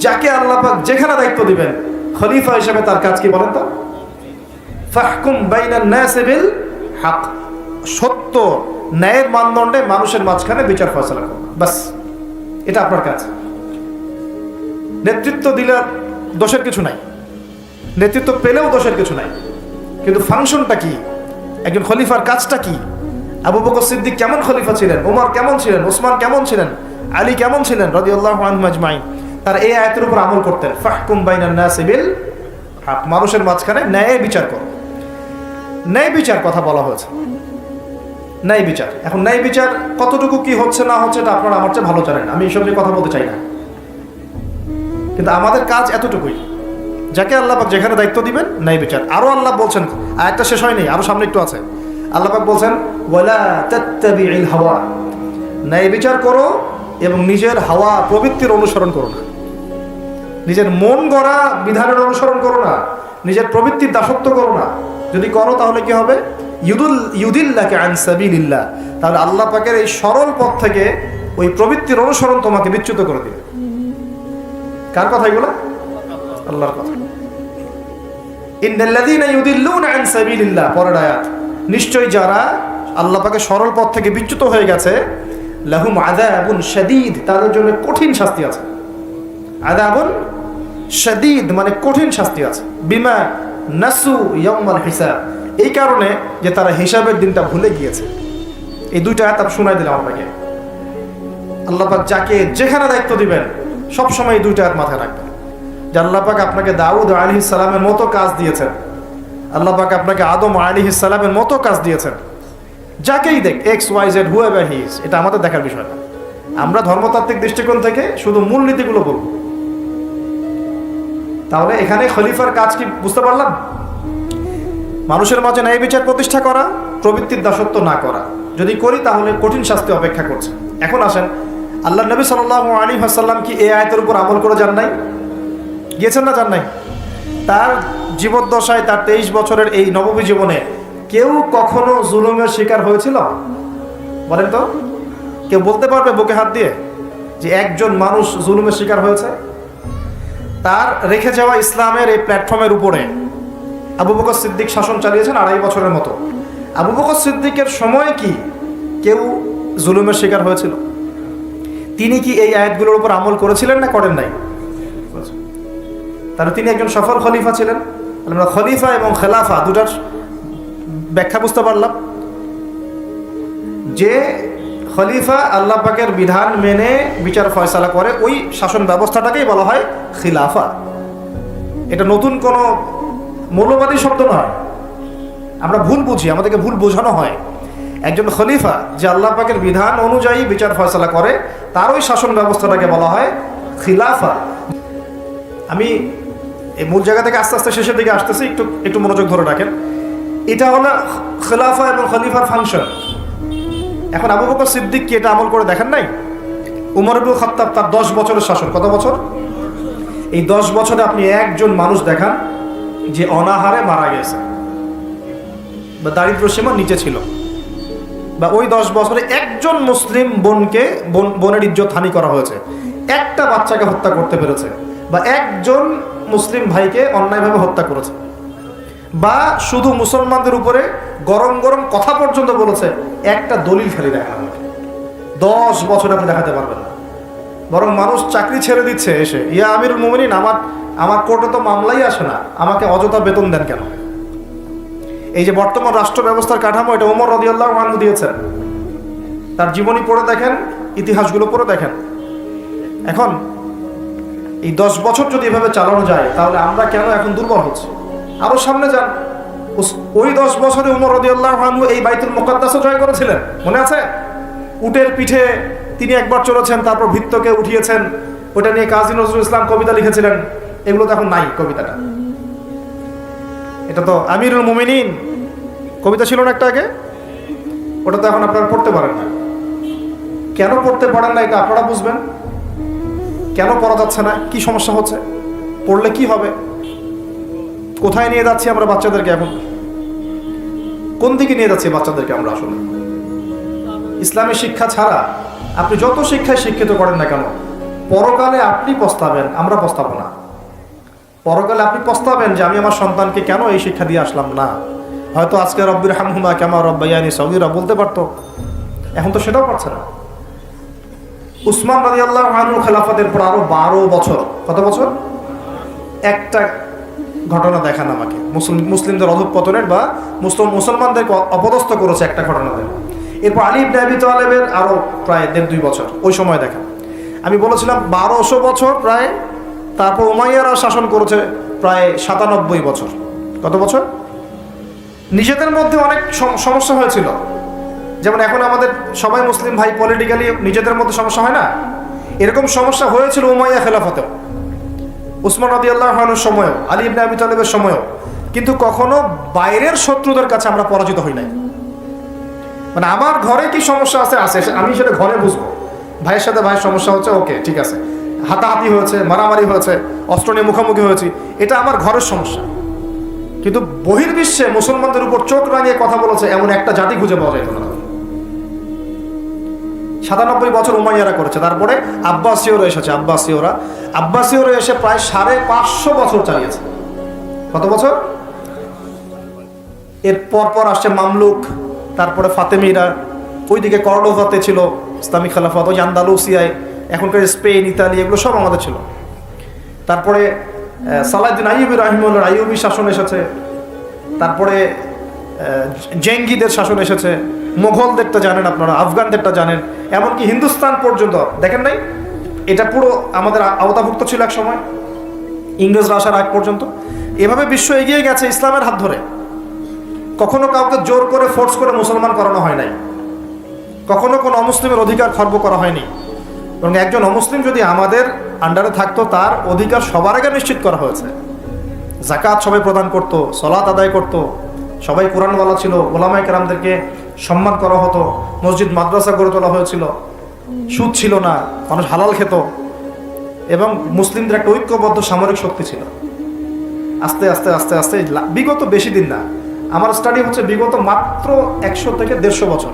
যাকে আল্লাহ পাক যেখানে দায়িত্ব দিবেন, খলিফা হিসেবে তার কাজ কি বলেন তো? ফাহকুম বাইনান নাসি বিল হক, সত্য ন্যায়ের মানদণ্ডে মানুষের মাঝখানে বিচার ফয়সালা করবে, বাস, এটা আপনার কাজ। নেতৃত্ব দিলে দোষের কিছু নাই, নেতৃত্ব পেলেও দোষের কিছু নাই, কিন্তু ফাংশনটা কি? একজন খলিফার কাজটা কি? আবু বকর সিদ্দিক কেমন খলিফা ছিলেন, ওমর কেমন ছিলেন, ওসমান কেমন ছিলেন, আলী কেমন ছিলেন রাদিয়াল্লাহু আনহুম আজমাইন? তার এই আয়াতের উপর আমল করতেন, ফাহকুম বাইনান নাসি বিল হক, মানুষের মাঝখানে ন্যায় বিচার করো। ন্যায় বিচার কথা বলা হয়েছে, ন্যায় বিচার। এখন ন্যায় বিচার কতটুকু কি হচ্ছে না হচ্ছে এটা আপনারা আমার চেয়ে ভালো জানেন, আমি এইসব নিয়ে কথা বলতে চাই না, কিন্তু আমাদের কাজ এতটুকুই, যাকে আল্লাহ পাক যেখানে দায়িত্ব দিবেন ন্যায় বিচার। আরো আল্লাহ বলছেন, আয়াতটা শেষ হয়নি, আরো সামনে একটু আছে, আল্লাহ পাক বলছেন ওয়ালা তাত্তাবিউল হাওয়া, ন্যায় বিচার করো এবং নিজের হাওয়া প্রবৃত্তির অনুসরণ করো না, নিজের মন গড়া বিধানের অনুসরণ করো না, নিজের প্রবৃত্তির দাসত্ব করো না। যদি করো তাহলে কি হবে? ইউদিল্লাকা আন সাবিলিল্লাহ, তাহলে আল্লাহ পাকের এই সরল পথ থেকে ওই প্রবৃত্তির অনুসরণ তোমাকে বিচ্যুত করে দিবে। কার কথা এগুলো? আল্লাহর কথা। ইন্নাল্লাযীনা ইউদিল্লুনা আন সাবিলিল্লাহ, পরের আয়াত, নিশ্চয়ই যারা আল্লাহ পাকের সরল পথ থেকে বিচ্যুত হয়ে গেছে, লাহুম আযাবুন শাদীদ, তাদের জন্য কঠিন শাস্তি আছে। আযাবুন শাদীদ মানে কঠিন শাস্তি আছে। বিমা নাসু ইয়াউমাল হিসাব, এই কারণে যে তারা হিসাবের দিনটা ভুলে গিয়েছে। এই দুইটা আয়াত আমি শোনাই দিলাম আপনাকে। আল্লাহ পাক যাকে যেখানে দায়িত্ব দিবেন সব সময় এই দুইটা আয়াত মাথায় রাখবেন, যে আল্লাহ পাক আপনাকে দাউদ আলাইহিস সালামের মতো কাজ দিয়েছেন, আল্লাহ পাক আপনাকে আদম আলাইহিস সালামের মতো কাজ দিয়েছেন। যাকেই দেখ, X Y Z whoever he is, এটা আমাদের দেখার বিষয় না। আমরা ধর্মতাত্ত্বিক দৃষ্টিকোণ থেকে শুধু মূলনীতিগুলো বলবো। তাহলে এখানে খলিফার কাজ কি বুঝতে পারলাম? মানুষের মাঝে ন্যায় বিচার প্রতিষ্ঠা করা, প্রবৃত্তির দাসত্ব না করা। যদি করি তাহলে কঠিন শাস্তি অপেক্ষা করছে। এখন আসেন, আল্লাহ নবী সাল্লাল্লাহু আলাইহি ওয়াসাল্লাম কি এই আয়াতের উপর আমল করে যান নাই? গিয়েছেন না যান নাই? তার জীবদ্দশায়, তার 23 বছরের এই নববী জীবনে কেউ কখনো জুলুমের শিকার হয়েছিল? বলেন তো, কেউ বলতে পারবে বুকে হাত দিয়ে যে একজন মানুষ জুলুমের শিকার হয়েছে? তার রেখে যাওয়া ইসলামের এই প্ল্যাটফর্মের উপরে আবু বকর সিদ্দিক শাসন চালিয়েছেন 2.5 বছরের মতো। আবু বকর সিদ্দিকের সময় কি কেউ জুলুমের শিকার হয়েছিল? তিনি কি এই আয়াতগুলোর উপর আমল করেছিলেন না করেন নাই? তাহলে তিনি একজন সফল খলিফা ছিলেন। আমরা খলিফা এবং খেলাফা দুটার ব্যাখ্যা বুঝতে পারলাম। যে খলিফা আল্লাহ পাকের বিধান মেনে বিচার ফয়সালা করে, ওই শাসন ব্যবস্থাটাকেই বলা হয় খিলাফা। এটা নতুন কোনো মৌলবাদী শব্দ নয়, আমরা ভুল বুঝি, আমাদেরকে ভুল বোঝানো হয়। একজন খলিফা যে আল্লাহ পাকের বিধান অনুযায়ী বিচার ফয়সালা করে, তার ওই শাসন ব্যবস্থাটাকে বলা হয় খিলাফা। আমি এই মূল জায়গা থেকে আস্তে আস্তে শেষের দিকে আসতেছি, একটু মনোযোগ ধরে রাখেন। এটা হলো খিলাফা এবং খলিফার ফাংশন। এখন আবু বকর সিদ্দিক কি এটা আমল করে দেখেন নাই? উমর ইবনে খাত্তাব, তার 10 বছরের শাসন, কত বছর? এই 10 বছরে আপনি একজন মানুষ দেখান যে অনাহারে মারা গেছে বা দারিদ্র সীমার নিচে ছিল, বা ওই 10 বছরে একজন মুসলিম বোনের ইজ্জত হানি করা হয়েছে, একটা বাচ্চাকে হত্যা করতে পেরেছে, বা একজন মুসলিম ভাইকে অন্যায়ভাবে হত্যা করেছে, বা শুধু মুসলমানদের উপরে গরম গরম কথা পর্যন্ত বলেছে, একটা দলিল খালি দেখা আমাকে 10 বছরে আপনি দেখাতে পারবেন না। বরং মানুষ চাকরি ছেড়ে দিচ্ছে এসে, ইয়া আমিরুল মুমিনিন, আমার কোর্টে তো মামলাই আসে না, আমাকে অযথা বেতন দেন কেন? এই যে বর্তমান রাষ্ট্র ব্যবস্থার কাঠামো, এটা ওমর রাদিয়াল্লাহু আনহু দিয়েছেন। তার জীবনী পড়ে দেখেন, ইতিহাসগুলো পড়ে দেখেন। এখন এই 10 বছর যদি এভাবে চালানো যায়, তাহলে আমরা কেন এখন দুর্বল হচ্ছি? আরো সামনে যান, ওই 10 বছরে ওমর রাদিয়াল্লাহু আনহু এই বাইতুল মুকাদ্দাসও জয় করেছিলেন, মনে আছে? উটের পিঠে তিনি একবার চলেছেন, তারপর ভিত্তকে উঠিয়েছেন, ওটা নিয়ে কাজী নজরুল ইসলাম কবিতা লিখেছিলেন। এগুলো তো এখন নাই। কবিতাটা এটা তো আমিরুল মুমিনিন কবিতা ছিল না একটা আগে, ওটা তো এখন আপনারা পড়তে পারেন না। কেন পড়তে পারেন না এটা আপনারা বুঝবেন। কেন পড়া যাচ্ছে না, কি সমস্যা হচ্ছে, পড়লে কি হবে, কোথায় নিয়ে যাচ্ছি আমরা বাচ্চাদেরকে, এখন কোন দিকে নিয়ে যাচ্ছি বাচ্চাদেরকে আমরা? আসলে ইসলামী শিক্ষা ছাড়া আপনি যত শিক্ষায় শিক্ষিত করেন না কেন, পরকালে আপনি পস্তাবেন, আমরা পস্তাবো না। পরকালে আপনি পস্তাবেন যে আমি আমার সন্তানকে কেন এই শিক্ষা দিয়ে আসলাম না। হয়তো আজকে রব্বির হামহুমা কামা রব্বায়ানি সগীরা বলতে পারতো, এখন তো সেটাও পারছে না। উসমান রাদিয়াল্লাহু আনহু খেলাফতের পর আরো 12 বছর, কত বছর? একটা ঘটনা দেখান আমাকে মুসলিমদের অধঃপতনের বা মুসলমানদেরকে অপদস্থ করেছে একটা ঘটনা দেন। এরপর আলী ইবনে আবি তালেবের আরো প্রায় 1.5-2 বছর, ওই সময় দেখেন। আমি বলেছিলাম 1200 বছর প্রায়। তারপর উমাইয়ারা শাসন করেছে প্রায় 97 বছর। কত বছর? নিজেদের মধ্যে অনেক সমস্যা হয়েছিল। যেমন এখন আমাদের সবাই মুসলিম ভাই, পলিটিক্যালি নিজেদের মধ্যে সমস্যা হয় না, এরকম সমস্যা হয়েছিল উমাইয়া খেলাফতেও, উসমান রাদিয়াল্লাহু আনহুর সময়ও, আলী ইবনে আবি তালেবের সময়ও। কিন্তু কখনো বাইরের শত্রুদের কাছে আমরা পরাজিত হই নাই। মানে আমার ঘরে কি সমস্যা আছে, আমি সেটা ঘরে বুঝবো। ভাইয়ের সাথে ভাইয়ের সমস্যা হচ্ছে, ওকে ঠিক আছে, হাতাহাতি হয়েছে, মারামারি হয়েছে, অস্ত্র নিয়ে মুখোমুখি হয়েছি, এটা আমার ঘরের সমস্যা। কিন্তু বহির্বিশ্বে মুসলমানদের উপর চোখ রাঙিয়ে কথা বলেছে এমন একটা জাতি খুঁজে পাওয়া যেত না। 97 বছর উমাইয়ারা করেছে। তারপরে আব্বাসীয়রা এসেছে, আব্বাসীয়রা এসে প্রায় 550 বছর চালিয়েছে। কত বছর? এর পর আসছে মামলুক, তারপরে ফাতেমিরা, ওইদিকে কর্ডোভাতে ছিল ইসলামী খেলাফত, ওই আন্দালুসিয়ায়, এখনকার স্পেন, ইতালি, এগুলো সব আমাদের ছিল। তারপরে সালাহউদ্দিন আইয়ুবী রাহিমাহুল্লাহ আইয়ুবী শাসন এসেছে। তারপরে জেঙ্গিদের শাসন এসেছে, মোগলদেরটা জানেন আপনারা, আফগানদেরটা জানেন, এমনকি হিন্দুস্তান পর্যন্ত দেখেন নাই? এটা পুরো আমাদের আওতাভুক্ত ছিল এক সময়, ইংরেজরা আসার আগ পর্যন্ত। এভাবে বিশ্ব এগিয়ে গেছে ইসলামের হাত ধরে। কখনো কাউকে জোর করে ফোর্স করে মুসলমান করানো হয় নাই, কখনো কোনো অমুসলিমের অধিকার খর্ব করা হয়নি। এবং একজন অমুসলিম যদি আমাদের আন্ডারে থাকতো, তার অধিকার সবার আগে নিশ্চিত করা হয়েছে। যাকাত সবাই প্রদান করতো, সালাত আদায় করতো, সবাই কোরআনওয়ালা ছিল, ওলামায়ে কেরামদেরকে সম্মান করা হতো, মসজিদ মাদ্রাসা গড়ে তোলা হয়েছিল, সুদ ছিল না, মানুষ হালাল খেত, এবং মুসলিমদের একটা ঐক্যবদ্ধ সামরিক শক্তি ছিল। আস্তে আস্তে আস্তে আস্তে বিগত বেশি দিন না, আমার স্টাডি হচ্ছে বিগত মাত্র 100 থেকে 150 বছর,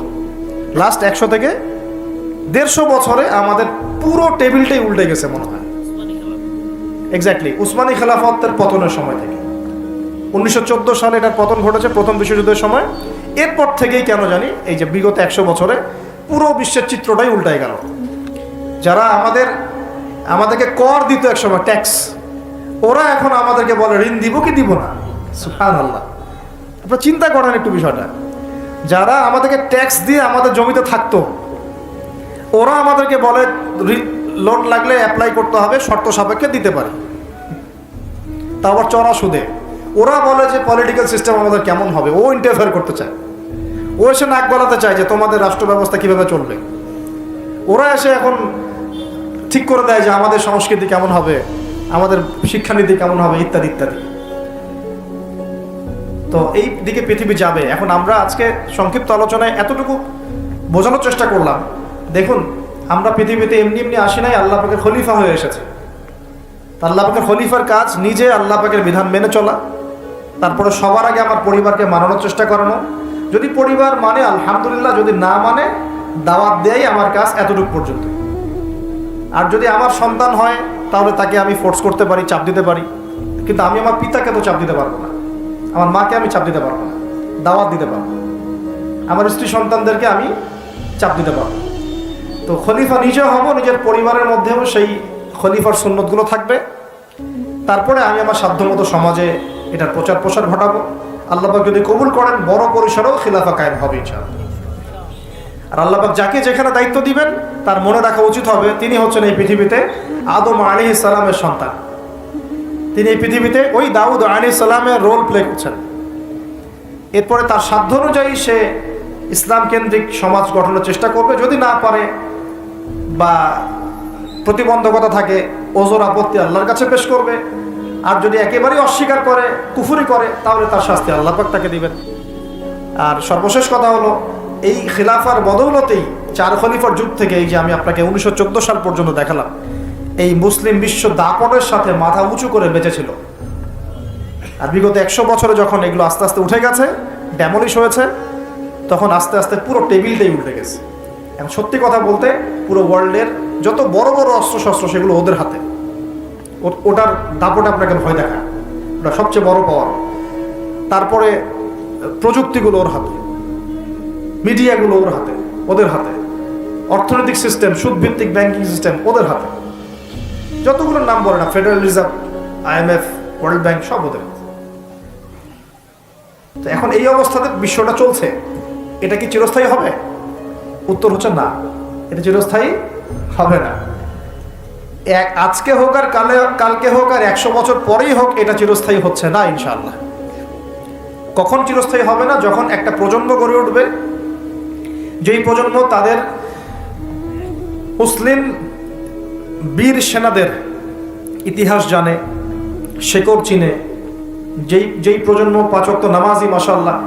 লাস্ট 100 থেকে 150 বছরে আমাদের পুরো টেবিলটাই উল্টে গেছে মনে হয়। এক্স্যাক্টলি উসমানী খেলাফতের পতনের সময় থেকে 1914 সালে এটার পতন ঘটেছে, প্রথম বিশ্বযুদ্ধের সময়। এরপর থেকেই কেন জানি এই যে বিগত 100 বছরে পুরো বিশ্বের চিত্রটাই উল্টাই গেল। যারা আমাদেরকে কর দিত একসময়, ট্যাক্স, ওরা এখন আমাদেরকে বলে ঋণ দিব কি দিব না। সুবহানাল্লাহ, আপনারা চিন্তা করেন একটু বিষয়টা। যারা আমাদেরকে ট্যাক্স দিয়ে আমাদের জমিতে থাকতো, ওরা আমাদেরকে বলে লোন লাগলে অ্যাপ্লাই করতে হবে, শর্ত সাপেক্ষে দিতে পারে, তা আবার চড়া সুদে। ওরা বলে যে পলিটিক্যাল সিস্টেম আমাদের কেমন হবে, ও ইন্টারফেয়ার করতে চায়, ও এসে নাক গলাতে চায় যে তোমাদের রাষ্ট্র ব্যবস্থা কীভাবে চলবে। ওরা এসে এখন ঠিক করে দেয় যে আমাদের সংস্কৃতি কেমন হবে, আমাদের শিক্ষানীতি কেমন হবে, ইত্যাদি ইত্যাদি। তো এই দিকে পৃথিবী যাবে। এখন আমরা আজকে সংক্ষিপ্ত আলোচনায় এতটুকু বোঝানোর চেষ্টা করলাম। দেখুন, আমরা পৃথিবীতে এমনি এমনি আসি নাই, আল্লাহ পাকের খলিফা হয়ে এসেছে। আল্লাহ পাকের খলিফার কাজ নিজে আল্লাহ পাকের বিধান মেনে চলা, তারপরে সবার আগে আমার পরিবারকে মানানোর চেষ্টা করানো। যদি পরিবার মানে আলহামদুলিল্লাহ, যদি না মানে দাওয়াত দেয়াই আমার কাজ, এতটুকু পর্যন্ত। আর যদি আমার সন্তান হয় তাহলে তাকে আমি ফোর্স করতে পারি, চাপ দিতে পারি, কিন্তু আমি আমার পিতাকে তো চাপ দিতে পারবো না, আমার মাকে আমি চাপ দিতে পারবো না, দাওয়াত দিতে পারবো। আমার স্ত্রী সন্তানদেরকে আমি চাপ দিতে পারবো। তো খলিফা নিজে হব, নিজের পরিবারের মধ্যেও সেই খলিফার সুন্নতগুলো থাকবে। তারপরে আমি আমার সাধ্যমতো সমাজে এটার প্রচার প্রসার ঘটাবো। আল্লাহ পাক যদি কবুল করেন, বড় পরিসরেও খিলাফা কায়েম হবে ইনশাআল্লাহ। আর আল্লাহ পাক যাকে যেখানে দায়িত্ব দিবেন, তার মনে রাখা উচিত হবে তিনি হচ্ছেন এই পৃথিবীতে আদম আলাইহিস সালামের সন্তান। তিনি এই পৃথিবীতে ওই দাউদ আলাইহিস সালামের রোল প্লে করছেন। এরপরে তার সাধ্য অনুযায়ী সে ইসলাম কেন্দ্রিক সমাজ গঠনের চেষ্টা করবে। যদি না পারে বা প্রতিবন্ধকতা থাকে, ওজর আপত্তি আল্লাহর কাছে পেশ করবে। আর যদি একেবারেই অস্বীকার করে, কুফরি করে, তাহলে তার শাস্তি আল্লাহ পাক তাকে দিবেন। আর সর্বশেষ কথা হলো, এই খিলাফার বদৌলতেই 4 খলিফার যুগ থেকে, এই যে আমি আপনাকে 1914 সাল পর্যন্ত দেখালাম, এই মুসলিম বিশ্ব দাপটের সাথে মাথা উঁচু করে বেঁচেছিল। আর বিগত 100 বছরে যখন এগুলো আস্তে আস্তে উঠে গেছে, ড্যামলিশ হয়েছে, তখন আস্তে আস্তে পুরো টেবিলটাই উঠে গেছে। এখন সত্যি কথা বলতে, পুরো ওয়ার্ল্ডের যত বড় বড় অস্ত্রশস্ত্র সেগুলো ওদের হাতে। ওটার দাপটে আপনাকে ভয় দেখা, ওটা সবচেয়ে বড় পাওয়ার। তারপরে প্রযুক্তিগুলো ওর হাতে, মিডিয়াগুলো ওর হাতে, ওদের হাতে, অর্থনৈতিক সিস্টেম, সুদভিত্তিক ব্যাংকিং সিস্টেম ওদের হাতে। যতগুলোর নাম বলে না, federal reserve, IMF, world bank, সব ওদের হাতে। তো এখন এই অবস্থাতে বিশ্বটা চলছে, এটা কি চিরস্থায়ী হবে? উত্তর হচ্ছে না, এটা চিরস্থায়ী হবে না। আজকে হোক আর কালকে হোক আর 100 বছর পরেই হোক, এটা চিরস্থায়ী হচ্ছে না ইনশাআল্লাহ। কখন চিরস্থায়ী হবে না? যখন একটা প্রজন্ম গড়ে উঠবে, যেই প্রজন্ম তাদের মুসলিম বীর সেনাদের ইতিহাস জানে, শেকড় চিনে, যেই প্রজন্ম 5 ওয়াক্ত নামাজি, মাশাআল্লাহ,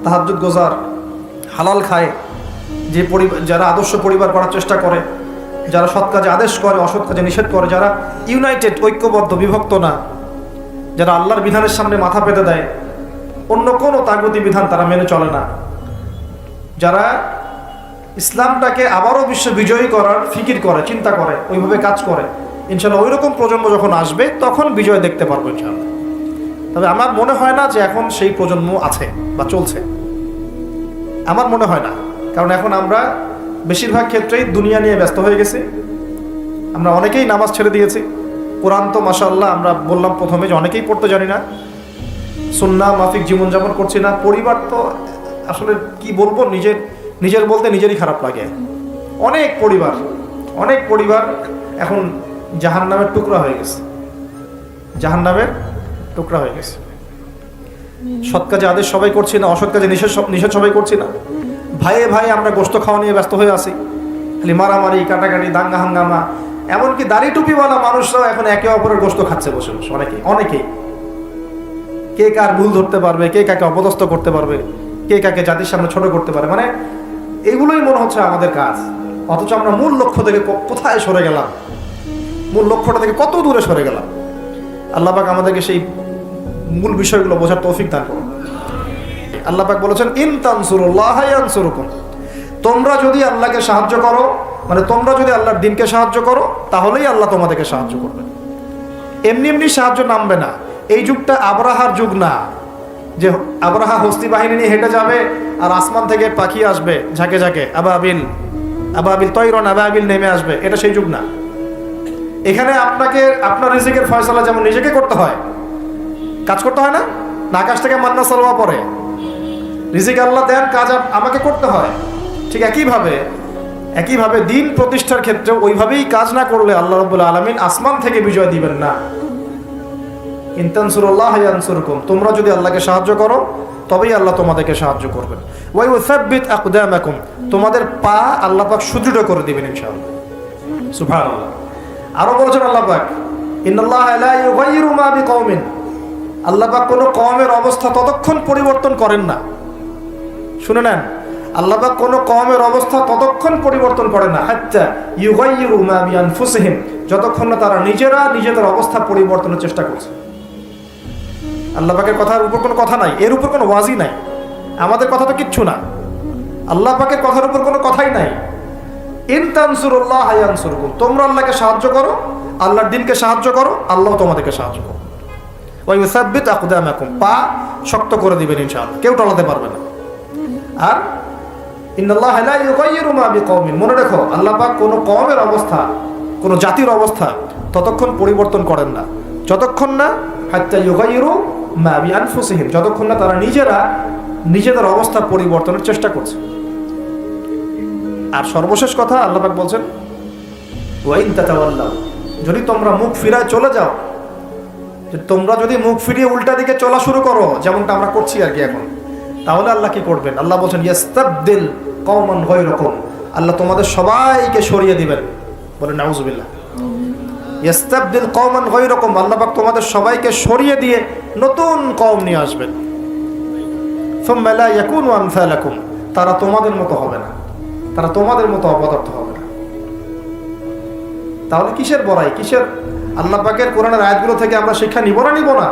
তাহাজ্জুদ গোজার, হালাল খায়, যে যারা আদর্শ পরিবার করার চেষ্টা করে, যারা সৎ কাজে আদেশ করে, অসৎ কাজে নিষেধ করে, যারা ইউনাইটেড, ঐক্যবদ্ধ, বিভক্ত না, যারা আল্লাহর বিধানের সামনে মাথা পেতে দেয়, অন্য কোনো তাগুতি বিধান তারা মেনে চলে না, যারা ইসলামটাকে আবারও বিশ্ব বিজয়ী করার ফিকির করে, চিন্তা করে, ওইভাবে কাজ করে, ইনশাআল্লাহ ওই রকম প্রজন্ম যখন আসবে তখন বিজয় দেখতে পারবো ইনশাআল্লাহ। তবে আমার মনে হয় না যে এখন সেই প্রজন্ম আছে বা চলছে, আমার মনে হয় না। কারণ এখন আমরা বেশিরভাগ ক্ষেত্রেই দুনিয়া নিয়ে ব্যস্ত হয়ে গেছি। আমরা অনেকেই নামাজ ছেড়ে দিয়েছি। কোরআন তো মাশাআল্লাহ আমরা বললাম প্রথমে যে অনেকেই পড়তে জানি না, সুন্নাহ মাফিক জীবনযাপন করছি না। পরিবার তো আসলে কি বলবো, নিজের বলতে নিজেরই খারাপ লাগে। অনেক পরিবার এখন জাহান্নামের টুকরা হয়ে গেছে, জাহান্নামের টুকরা হয়ে গেছে। সৎ কাজে আদেশ সবাই করছি না, অসৎ কাজে নিষেধ সবাই করছি না। ভাই আমরা গোশত খাওয়া নিয়ে ব্যস্ত হয়ে আছি, খালি মারামারি, কাটাকাটি, দাঙ্গা হাঙ্গামা। এমনকি দাড়ি টুপিওয়ালা মানুষরাও এখন একে অপরের গোশত খাচ্ছে বসে বসে। অনেকেই কে কার ভুল ধরতে পারবে, কে কাকে অপদস্থ করতে পারবে, কে কাকে জাতির সামনে ছোট করতে পারে, মানে এগুলোই মনে হচ্ছে আমাদের কাজ। অথচ আমরা মূল লক্ষ্য থেকে কোথায় সরে গেলাম, মূল লক্ষ্যটা থেকে কত দূরে সরে গেলাম। আল্লাহ পাক আমাদেরকে সেই মূল বিষয়গুলো বোঝার তৌফিক দান করুন। আল্লাহ পাক বলেছেন, ইন তানসুরুল্লাহ ইয়ানসুরুকুম, তোমরা যদি আল্লাহকে সাহায্য করো, মানে তোমরা যদি আল্লাহর দ্বীনকে সাহায্য করো, তাহলেই আল্লাহ তোমাদেরকে সাহায্য করবে। এমনি সাহায্য নামবে না। এই যুগটা আবরাহার যুগ না, যে আবরাহা হস্তি বাহিনী নিয়ে হেঁটে যাবে আর আসমান থেকে পাখি আসবে ঝাঁকে ঝাঁকে, আবাবিল তৈরন আবাবিল নেমে আসবে। এটা সেই যুগ না। এখানে আপনাকে আপনার রিজিকের ফয়সালা যেমন নিজেকে করতে হয়, কাজ করতে হয় না, আকাশ থেকে মান্না সালওয়া পড়ে, রিজিক আল্লাহ দেন, কাজ আমাকে করতে হয়। ঠিক একইভাবে দিন প্রতিষ্ঠার ক্ষেত্রে ওইভাবেই কাজ না করলে আল্লাহ রাব্বুল আলামিন আসমান থেকে বিজয় দিবেন না। ইন তানসুরুল্লাহ ইয়ানসুরকুম, তোমরা যদি আল্লাহকে সাহায্য করো তবেই আল্লাহ তোমাদেরকে সাহায্য করবেন। ওয়া ইউসাব্বিত আকদামাকুম, তোমাদের পা আল্লাহ পাক সুদৃঢ় করে দিবেন ইনশাআল্লাহ। সুবহানাল্লাহ। আরো বলেছেন আল্লাহ পাক, ইন্নাল্লাহা লা ইউগাইয়িরু মা বিকওমিন, আল্লাহ পাক কোনো কওমের অবস্থা ততক্ষণ পরিবর্তন করেন না। শুনে নেন, আল্লাহ পাক কোনো কওমের অবস্থা ততক্ষণ পরিবর্তন করে না, হাত্তা ইউগাইয়িরু মা বিআনফুসিহিম, যতক্ষণ না তারা নিজেদের অবস্থা পরিবর্তনের চেষ্টা করছে। আল্লাহ পাকের কথার উপর কোনো কথা নাই, এর উপর কোনো ওয়াজি নাই। আমাদের কথা তো কিচ্ছু না, আল্লাহ পাকের কথার উপর কোনো কথাই নাই। ইন তানসুরুল্লাহ ইয়ানসুরকুম, তোমরা আল্লাহকে সাহায্য করো, আল্লাহর দ্বীনকে সাহায্য করো, আল্লাহ তোমাদেরকে সাহায্য করো। ওয়া ইউসাব্বিত আকদামাকুম, পা শক্ত করে দিবেন ইনশাআল্লাহ, কেউ টলাতে পারবে না। আর ইন্নাল্লাহা লা ইউগাইয়িরু মা বিকওমিন, মনে রাখো আল্লাহ পাক কোনো কওমের অবস্থা, কোনো জাতির অবস্থা ততক্ষণ পরিবর্তন করেন না যতক্ষণ না হাত্তা ইউগাইয়িরু মা বিআনফুসিহিম, যতক্ষণ না তারা নিজেদের অবস্থা পরিবর্তনের চেষ্টা করছে। আর সর্বশেষ কথা আল্লাহ পাক বলছেন, ওয়া ইন তাতাওয়াল্লাউ, যদি তোমরা মুখ ফিরায় চলে যাও, তোমরা যদি মুখ ফিরিয়ে উল্টা দিকে চলা শুরু করো, যেমনটা আমরা করছি আর কি এখন, তাহলে আল্লাহ কি করবেন? আল্লাহ বলছেন, ইয়াস্তাবদিল কওমান গায়রাকুম, আল্লাহ তোমাদের সবাইকে সরিয়ে দিবেন, বলে নাউজুবিল্লাহ। ইস্তাবদিল কওমান গায়রাকুম, আল্লাহ পাক তোমাদের সবাইকে সরিয়ে দিয়ে নতুন কওম নিয়ে আসবেন। সুম্মা লা ইয়াকুনু আমসালাকুম, তারা তোমাদের মতো হবে না, তারা তোমাদের মতো অপদার্থ হবে না। তাহলে কিসের বড়াই, কিসের? আল্লাহ পাকের কোরআনের আয়াতগুলো থেকে আমরা শিক্ষা নিব না নিব না?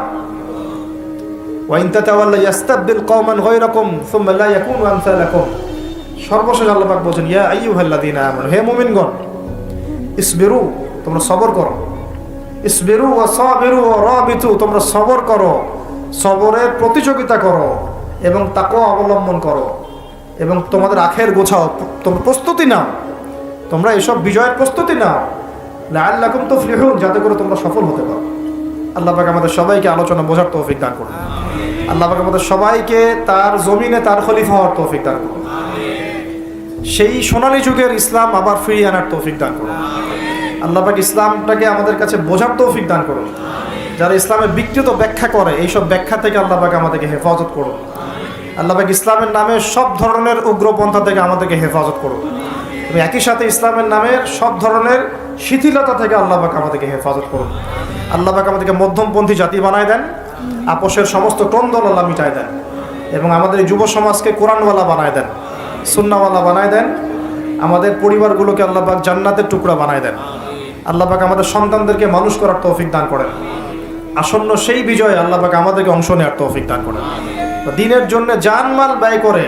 ওয়া ইন তাতাওয়াল্লা ইস্তাবদিল কওমান গায়রাকুম সুম্মা লা ইয়াকুনু আমসালাকুম। সর্বশেষ আল্লাহ পাক বলেন, ইয়া আইয়ুহাল্লাযীনা আমানু, হে মুমিনগণ, ইসবিরু, তোমরা সবর করো। ইসবিরু ওয়া সাবিরু ওয়া রাবিতু, তোমরা সবর করো, সবরের প্রতিযোগিতা করো এবং তাকওয়া অবলম্বন করো এবং তোমাদের আখের গোছাও, তোমরা প্রস্তুতি নাও, তোমরা এসব বিজয়ের প্রস্তুতি নাও। লাআল্লাকুম তুফলিহুন, যাতে করে তোমরা সফল হতে পারো। আল্লাহ পাক আমাদের সবাইকে আলোচনা বোঝার তৌফিক দান করুন। আল্লাহ পাক আমাদের সবাইকে তার জমিনে তার খলিফা হওয়ার তৌফিক দান করুন। সেই সোনালী যুগের ইসলাম আবার ফিরিয়ে আনার তৌফিক দান করুন। আল্লাহ পাক ইসলামটাকে আমাদের কাছে বোঝার তৌফিক দান করুন। যারা ইসলামের বিকৃত ব্যাখ্যা করে, এইসব ব্যাখ্যা থেকে আল্লাহ পাক আমাদেরকে হেফাজত করুন। আল্লাহ পাক ইসলামের নামে সব ধরনের উগ্রপন্থা থেকে আমাদেরকে হেফাজত করুন। এবং একই সাথে ইসলামের নামের সব ধরনের শিথিলতা থেকে আল্লাহ পাক আমাদেরকে হেফাজত করুন। আল্লাহ পাক আমাদেরকে মধ্যমপন্থী জাতি বানায় দেন, আপোষের সমস্ত ক্রন্দল আল্লাহ মিটায় দেন এবং আমাদের যুব সমাজকে কোরআনওয়ালা বানায় দেন, সুন্নাহওয়ালা বানায় দেন। আমাদের পরিবারগুলোকে আল্লাহ পাক জান্নাতের টুকরা বানায় দেন। আল্লাহ পাক আমাদের সন্তানদেরকে মানুষ করার তৌফিক দান করেন। আসন্ন সেই বিজয়ে আল্লাহ পাক আমাদেরকে অংশ নেওয়ার তৌফিক দান করেন। দিনের জন্য জানমাল ব্যয় করে,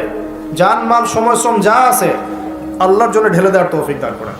জানমাল সময় শ্রম যা আছে আল্লাহর জন্য ঢেলে দেওয়ার তৌফিক দান করেন।